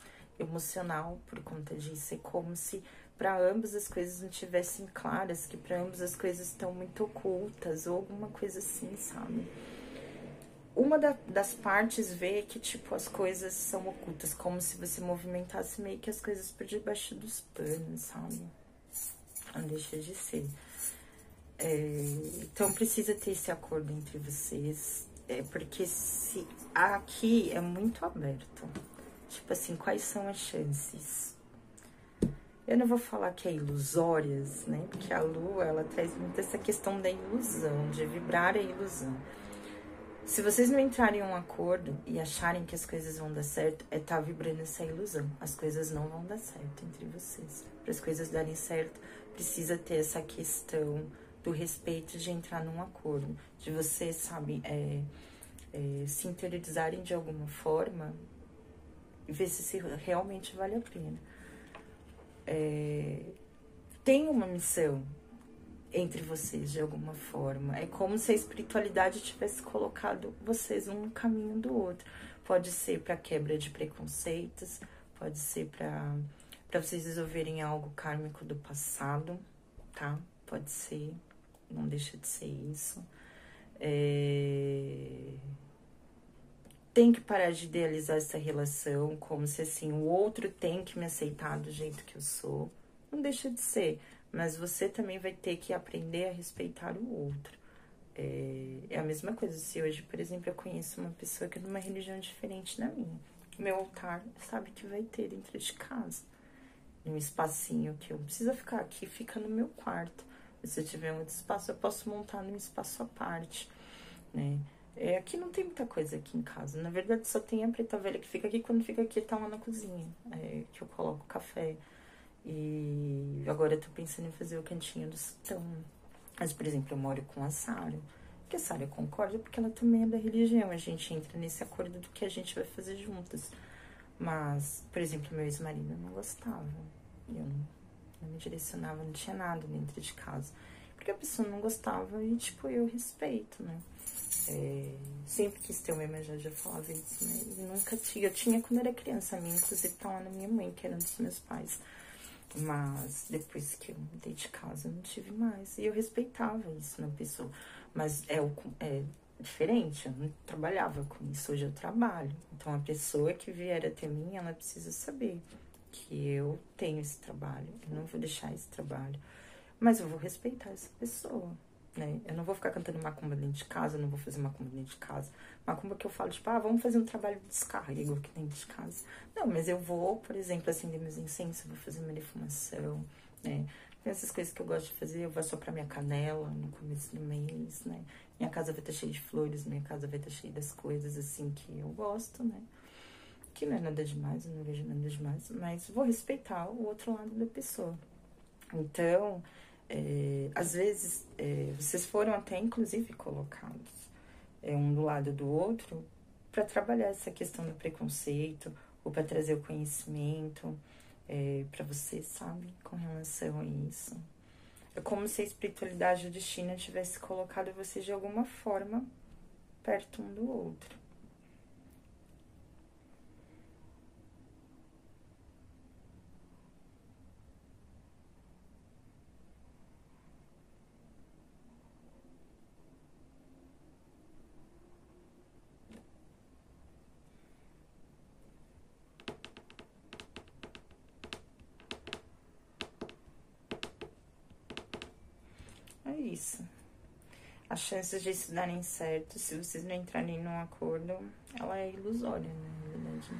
emocional por conta disso. É como se para ambos as coisas não tivessem claras, que para ambos as coisas estão muito ocultas, ou alguma coisa assim, sabe? Uma das partes vê que, tipo, as coisas são ocultas, como se você movimentasse meio que as coisas por debaixo dos panos, sabe? Não deixa de ser. Então, precisa ter esse acordo entre vocês, porque se aqui é muito aberto. Tipo assim, quais são as chances? Eu não vou falar que é ilusórias, né? Porque a lua, ela traz muito essa questão da ilusão, de vibrar a ilusão. Se vocês não entrarem em um acordo e acharem que as coisas vão dar certo, tá vibrando essa ilusão. As coisas não vão dar certo entre vocês. Para as coisas darem certo, precisa ter essa questão do respeito de entrar num acordo. De vocês, sabe, se interiorizarem de alguma forma e ver se realmente vale a pena. Tem uma missão entre vocês de alguma forma. É como se a espiritualidade tivesse colocado vocês um caminho do outro. Pode ser para quebra de preconceitos, pode ser para vocês resolverem algo kármico do passado, tá? Pode ser, não deixa de ser isso. Tem que parar de idealizar essa relação como se assim, o outro tem que me aceitar do jeito que eu sou. Não deixa de ser. Mas você também vai ter que aprender a respeitar o outro. É a mesma coisa. Se hoje, por exemplo, eu conheço uma pessoa que é de uma religião diferente da minha, meu altar sabe que vai ter dentro de casa. Um espacinho que eu preciso ficar aqui, fica no meu quarto. Se eu tiver outro espaço, eu posso montar num espaço à parte, né? Aqui não tem muita coisa aqui em casa. Na verdade, só tem a preta velha que fica aqui. Quando fica aqui, tá lá na cozinha. Que eu coloco café. E agora eu tô pensando em fazer o cantinho do salão. Mas, por exemplo, eu moro com a Sara. Que a Sara concorda porque ela também é da religião. A gente entra nesse acordo do que a gente vai fazer juntas. Mas, por exemplo, meu ex-marido não gostava. Eu não me direcionava, não tinha nada dentro de casa. Porque a pessoa não gostava e, tipo, eu respeito, né? Sempre quis ter uma imagem, eu já falava isso, né? E nunca tinha. Eu tinha quando era criança, a minha, inclusive, tá lá na minha mãe, que era um dos meus pais. Mas depois que eu mudei de casa, eu não tive mais. E eu respeitava isso na pessoa. Mas é diferente, eu não trabalhava com isso, hoje eu trabalho. Então, a pessoa que vier até mim, ela precisa saber que eu tenho esse trabalho. Eu não vou deixar esse trabalho. Mas eu vou respeitar essa pessoa, né? Eu não vou ficar cantando macumba dentro de casa, eu não vou fazer macumba dentro de casa. Macumba que eu falo, tipo, vamos fazer um trabalho de descarrego aqui dentro de casa. Não, mas eu vou, por exemplo, acender meus incensos, vou fazer minha defumação, né? Tem essas coisas que eu gosto de fazer, eu vou soprar minha canela no começo do mês, né? Minha casa vai estar cheia de flores, minha casa vai estar cheia das coisas, assim, que eu gosto, né? Que não é nada demais, eu não vejo nada demais, mas vou respeitar o outro lado da pessoa. Então, às vezes, vocês foram até, inclusive, colocados um do lado do outro para trabalhar essa questão do preconceito ou para trazer o conhecimento para vocês, sabe? Com relação a isso. É como se a espiritualidade do destino tivesse colocado vocês de alguma forma perto um do outro. É isso. As chances de isso darem certo, se vocês não entrarem num acordo, ela é ilusória, né? Na verdade,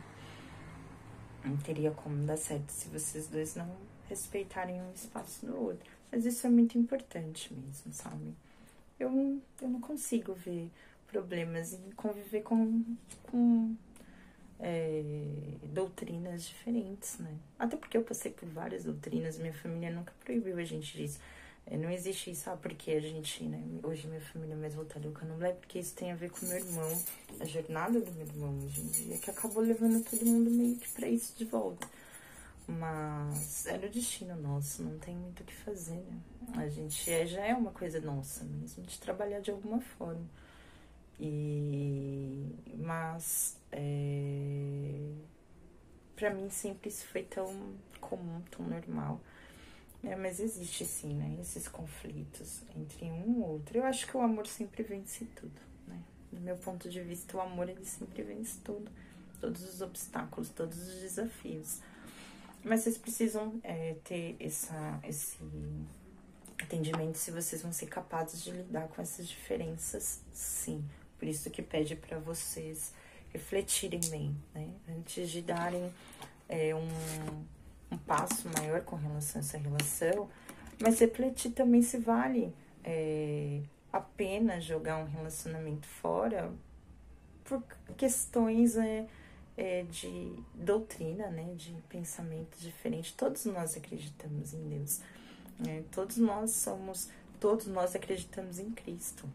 não teria como dar certo se vocês dois não respeitarem um espaço do outro. Mas isso é muito importante mesmo, sabe? Eu não consigo ver problemas em conviver com doutrinas diferentes, né? Até porque eu passei por várias doutrinas, minha família nunca proibiu a gente disso. Não existe isso, porque a gente, né? Hoje minha família é mais voltada ao candomblé, porque isso tem a ver com o meu irmão, a jornada do meu irmão hoje em dia, que acabou levando todo mundo meio que pra isso de volta. Mas era o destino nosso, não tem muito o que fazer, né? A gente já é uma coisa nossa mesmo, de trabalhar de alguma forma. Mas pra mim sempre isso foi tão comum, tão normal. Mas existe sim, né, esses conflitos entre um e outro. Eu acho que o amor sempre vence tudo, né? Do meu ponto de vista, o amor, ele sempre vence tudo. Todos os obstáculos, todos os desafios. Mas vocês precisam ter esse entendimento se vocês vão ser capazes de lidar com essas diferenças, sim. Por isso que pede para vocês refletirem bem, né? Antes de darem um passo maior com relação a essa relação, mas refletir também se vale a pena jogar um relacionamento fora por questões de doutrina, né? De pensamento diferente. Todos nós acreditamos em Deus, né? Todos nós acreditamos em Cristo.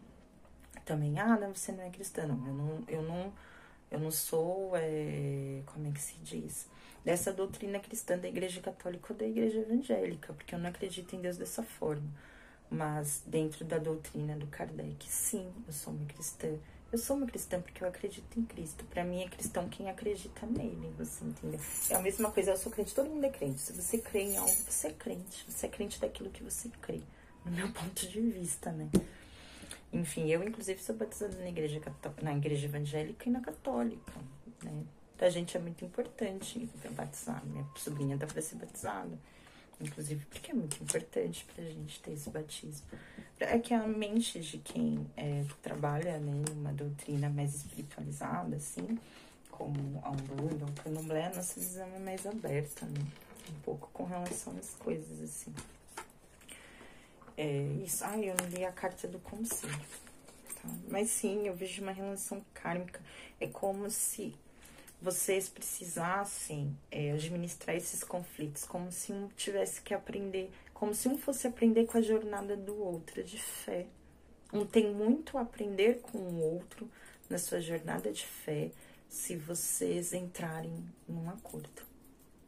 Também, não, você não é cristã, não, eu não sou, como é que se diz? Dessa doutrina cristã da Igreja Católica ou da Igreja Evangélica, porque eu não acredito em Deus dessa forma. Mas dentro da doutrina do Kardec, sim, eu sou uma cristã. Eu sou uma cristã porque eu acredito em Cristo. Pra mim é cristão quem acredita nele, você entendeu? É a mesma coisa, eu sou crente, todo mundo é crente. Se você crê em algo, você é crente. Você é crente daquilo que você crê, no meu ponto de vista, né? Enfim, eu inclusive sou batizada na igreja evangélica e na católica, né? Pra gente é muito importante batizar. Minha sobrinha tá pra ser batizada, inclusive porque é muito importante pra gente ter esse batismo. É que a mente de quem trabalha, né, numa doutrina mais espiritualizada, assim, como a Umbanda, o Candomblé, a nossa visão é mais aberta, né? Um pouco com relação às coisas, assim. Isso. Eu não li a carta do conselho, tá? Mas sim, eu vejo uma relação kármica. É como se vocês precisassem administrar esses conflitos, como se um tivesse que aprender, como se um fosse aprender com a jornada do outro, de fé. Um tem muito a aprender com o outro na sua jornada de fé, se vocês entrarem num acordo.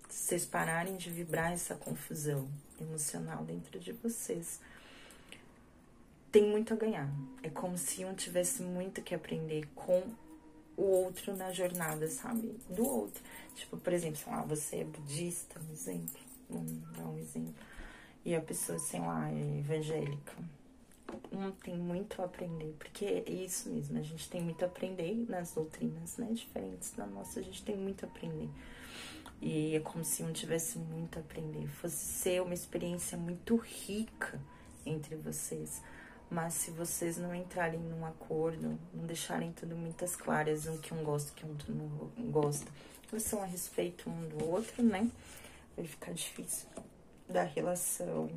Se vocês pararem de vibrar essa confusão emocional dentro de vocês, tem muito a ganhar. É como se um tivesse muito que aprender com o outro na jornada, sabe? Do outro. Tipo, por exemplo, sei lá, você é budista, um exemplo. Vamos dar um exemplo. E a pessoa, sei lá, é evangélica. Um tem muito a aprender, porque é isso mesmo, a gente tem muito a aprender nas doutrinas, né? Diferentes da nossa, a gente tem muito a aprender. E é como se um tivesse muito a aprender. Fosse ser uma experiência muito rica entre vocês. Mas se vocês não entrarem num acordo, não deixarem tudo muitas claras, um que um gosta, que um outro não gosta, vocês são a respeito um do outro, né? Vai ficar difícil da relação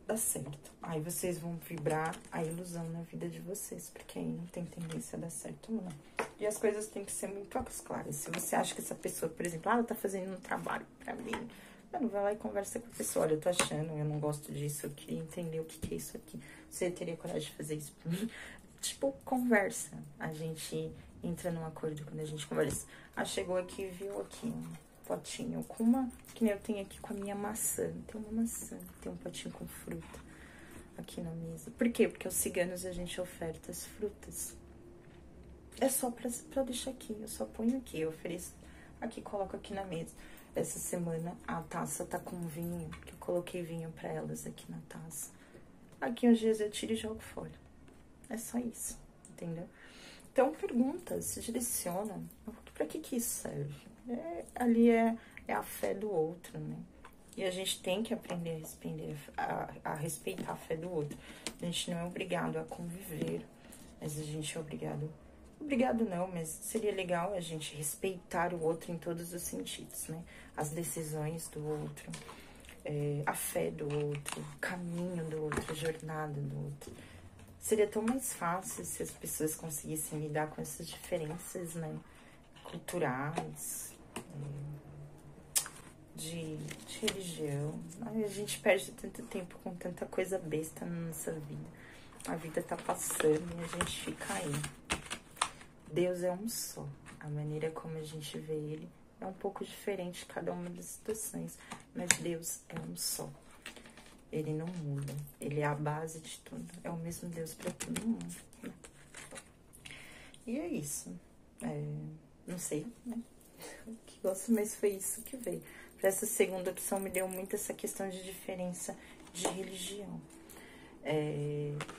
dar certo. Aí vocês vão vibrar a ilusão na vida de vocês, porque aí não tem tendência a dar certo, não. E as coisas têm que ser muito claras. Se você acha que essa pessoa, por exemplo, ela tá fazendo um trabalho pra mim, não vai lá e conversa com a pessoa. Olha, eu tô achando, eu não gosto disso, eu queria entender o que é isso aqui. Você teria coragem de fazer isso por mim? Tipo, conversa. A gente entra num acordo quando a gente conversa. Chegou aqui e viu aqui um potinho com uma... Que nem eu tenho aqui com a minha maçã. Tem uma maçã, tem um potinho com fruta aqui na mesa. Por quê? Porque aos ciganos a gente oferta as frutas. É só pra deixar aqui. Eu só ponho aqui, eu ofereço aqui, coloco aqui na mesa. Essa semana a taça tá com vinho, que eu coloquei vinho pra elas aqui na taça. Aqui uns dias eu tiro e jogo fora. É só isso, entendeu? Então pergunta, se direciona. Pra que isso serve? Ali é a fé do outro, né? E a gente tem que aprender a respeitar a fé do outro. A gente não é obrigado a conviver, mas a gente é obrigado... Obrigado não, mas seria legal a gente respeitar o outro em todos os sentidos, né? As decisões do outro, a fé do outro, o caminho do outro, a jornada do outro. Seria tão mais fácil se as pessoas conseguissem lidar com essas diferenças, né? Culturais, de religião. Ai, a gente perde tanto tempo com tanta coisa besta na nossa vida. A vida tá passando e a gente fica aí. Deus é um só. A maneira como a gente vê ele é um pouco diferente em cada uma das situações, mas Deus é um só. Ele não muda. Ele é a base de tudo. É o mesmo Deus para todo mundo, né? E é isso. Não sei, né? que gosto, mas foi isso que veio. Para essa segunda opção me deu muito essa questão de diferença de religião.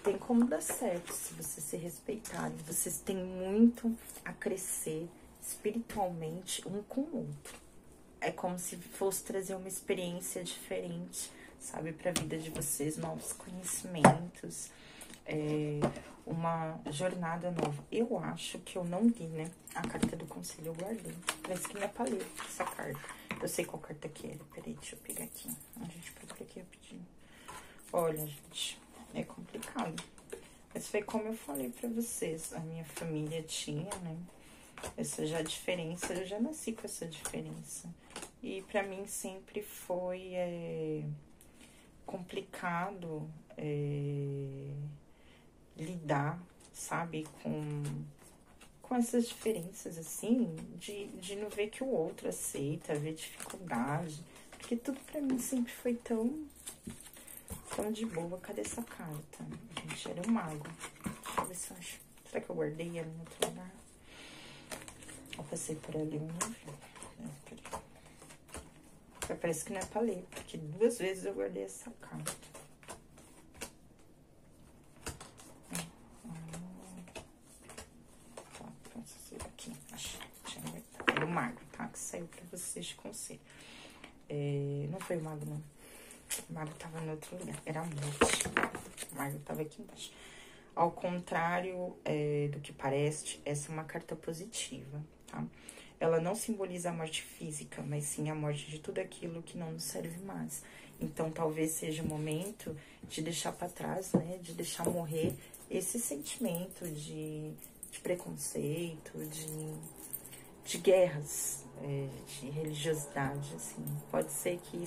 Tem como dar certo se vocês se respeitarem. Vocês têm muito a crescer espiritualmente um com o outro. É como se fosse trazer uma experiência diferente, sabe, para a vida de vocês, novos conhecimentos, uma jornada nova. Eu acho que eu não li, né, a carta do conselho, eu guardei. Parece que não é pra ler essa carta. Eu sei qual carta que era. Peraí, deixa eu pegar aqui. A gente procura aqui rapidinho. Olha, gente, é complicado. Mas foi como eu falei pra vocês. A minha família tinha, né, essa já diferença. Eu já nasci com essa diferença. E pra mim sempre foi complicado lidar, sabe, com essas diferenças, assim, de não ver que o outro aceita, ver dificuldade. Porque tudo pra mim sempre foi tão de boa. Cadê essa carta? Gente, era um mago. Deixa eu ver se eu acho. Será que eu guardei ela em outro lugar? Eu passei por ali, eu não vi. Parece que não é pra ler, porque 2 vezes eu guardei essa carta. Aqui, achei. Era o mago, tá? Que saiu pra vocês de conselho. Não foi o mago, não. O mago tava em outro lugar. Era a morte. O mago tava aqui embaixo. Ao contrário do que parece, essa é uma carta positiva, tá? Ela não simboliza a morte física, mas sim a morte de tudo aquilo que não nos serve mais. Então, talvez seja o momento de deixar para trás, né? De deixar morrer esse sentimento de preconceito, de guerras, de religiosidade, assim. Pode ser que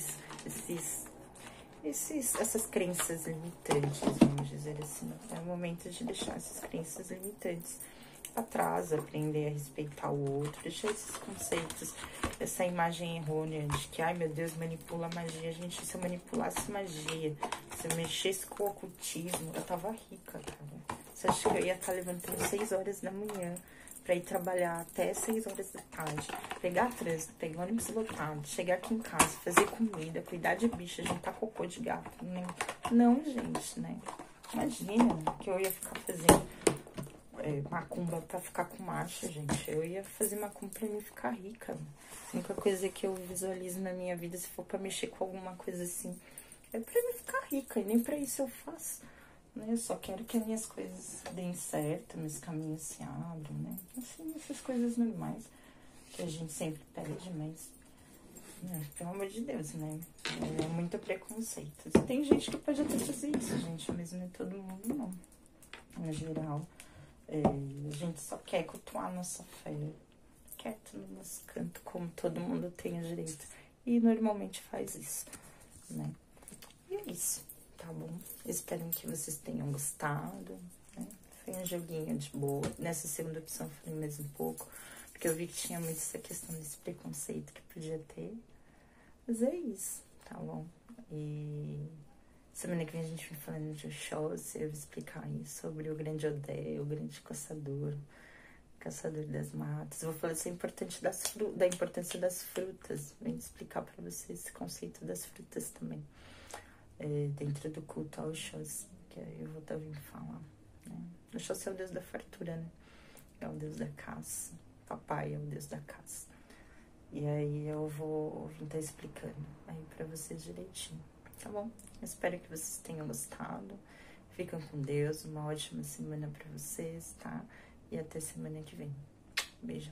essas crenças limitantes, vamos dizer assim, é o momento de deixar essas crenças limitantes atrás, aprender a respeitar o outro, deixar esses conceitos, essa imagem errônea de que, ai meu Deus, manipula a magia. Gente, se eu manipulasse magia, se eu mexesse com o ocultismo, eu tava rica, cara. Você acha que eu ia estar levantando 6 horas da manhã pra ir trabalhar até 6 horas da tarde, pegar trânsito, pegar ônibus lotado, chegar aqui em casa, fazer comida, cuidar de bicha, juntar cocô de gato? Não, gente, né? Imagina que eu ia ficar fazendo macumba pra ficar com macho, gente. Eu ia fazer macumba pra mim ficar rica. A única coisa que eu visualizo na minha vida, se for pra mexer com alguma coisa assim, é pra mim ficar rica. E nem pra isso eu faço, né? Eu só quero que as minhas coisas deem certo, meus caminhos se abram, né? Assim, essas coisas normais que a gente sempre pede, mas... pelo amor de Deus, né? É muito preconceito. Tem gente que pode até fazer isso, gente, mas não é todo mundo, não. No geral... a gente só quer cultuar nossa fé quieto no nosso canto, como todo mundo tem o direito. E normalmente faz isso, né? E é isso, tá bom? Espero que vocês tenham gostado, né? Foi um joguinho de boa. Nessa segunda opção eu falei mais um pouco, porque eu vi que tinha muito essa questão desse preconceito que podia ter. Mas é isso, tá bom? E... semana que vem a gente vai falando de Oxóssi, eu vou explicar aí sobre o grande Odé, o grande caçador das matas. Eu vou falar da importância das frutas, vou explicar pra vocês esse conceito das frutas também, dentro do culto ao Oxóssi, que eu vou estar vindo falar, né? Oxóssi é o deus da fartura, né? É o deus da caça, papai é o deus da caça. E aí eu vou estar explicando aí pra vocês direitinho. Tá bom? Espero que vocês tenham gostado. Fiquem com Deus. Uma ótima semana pra vocês, tá? E até semana que vem. Beijo.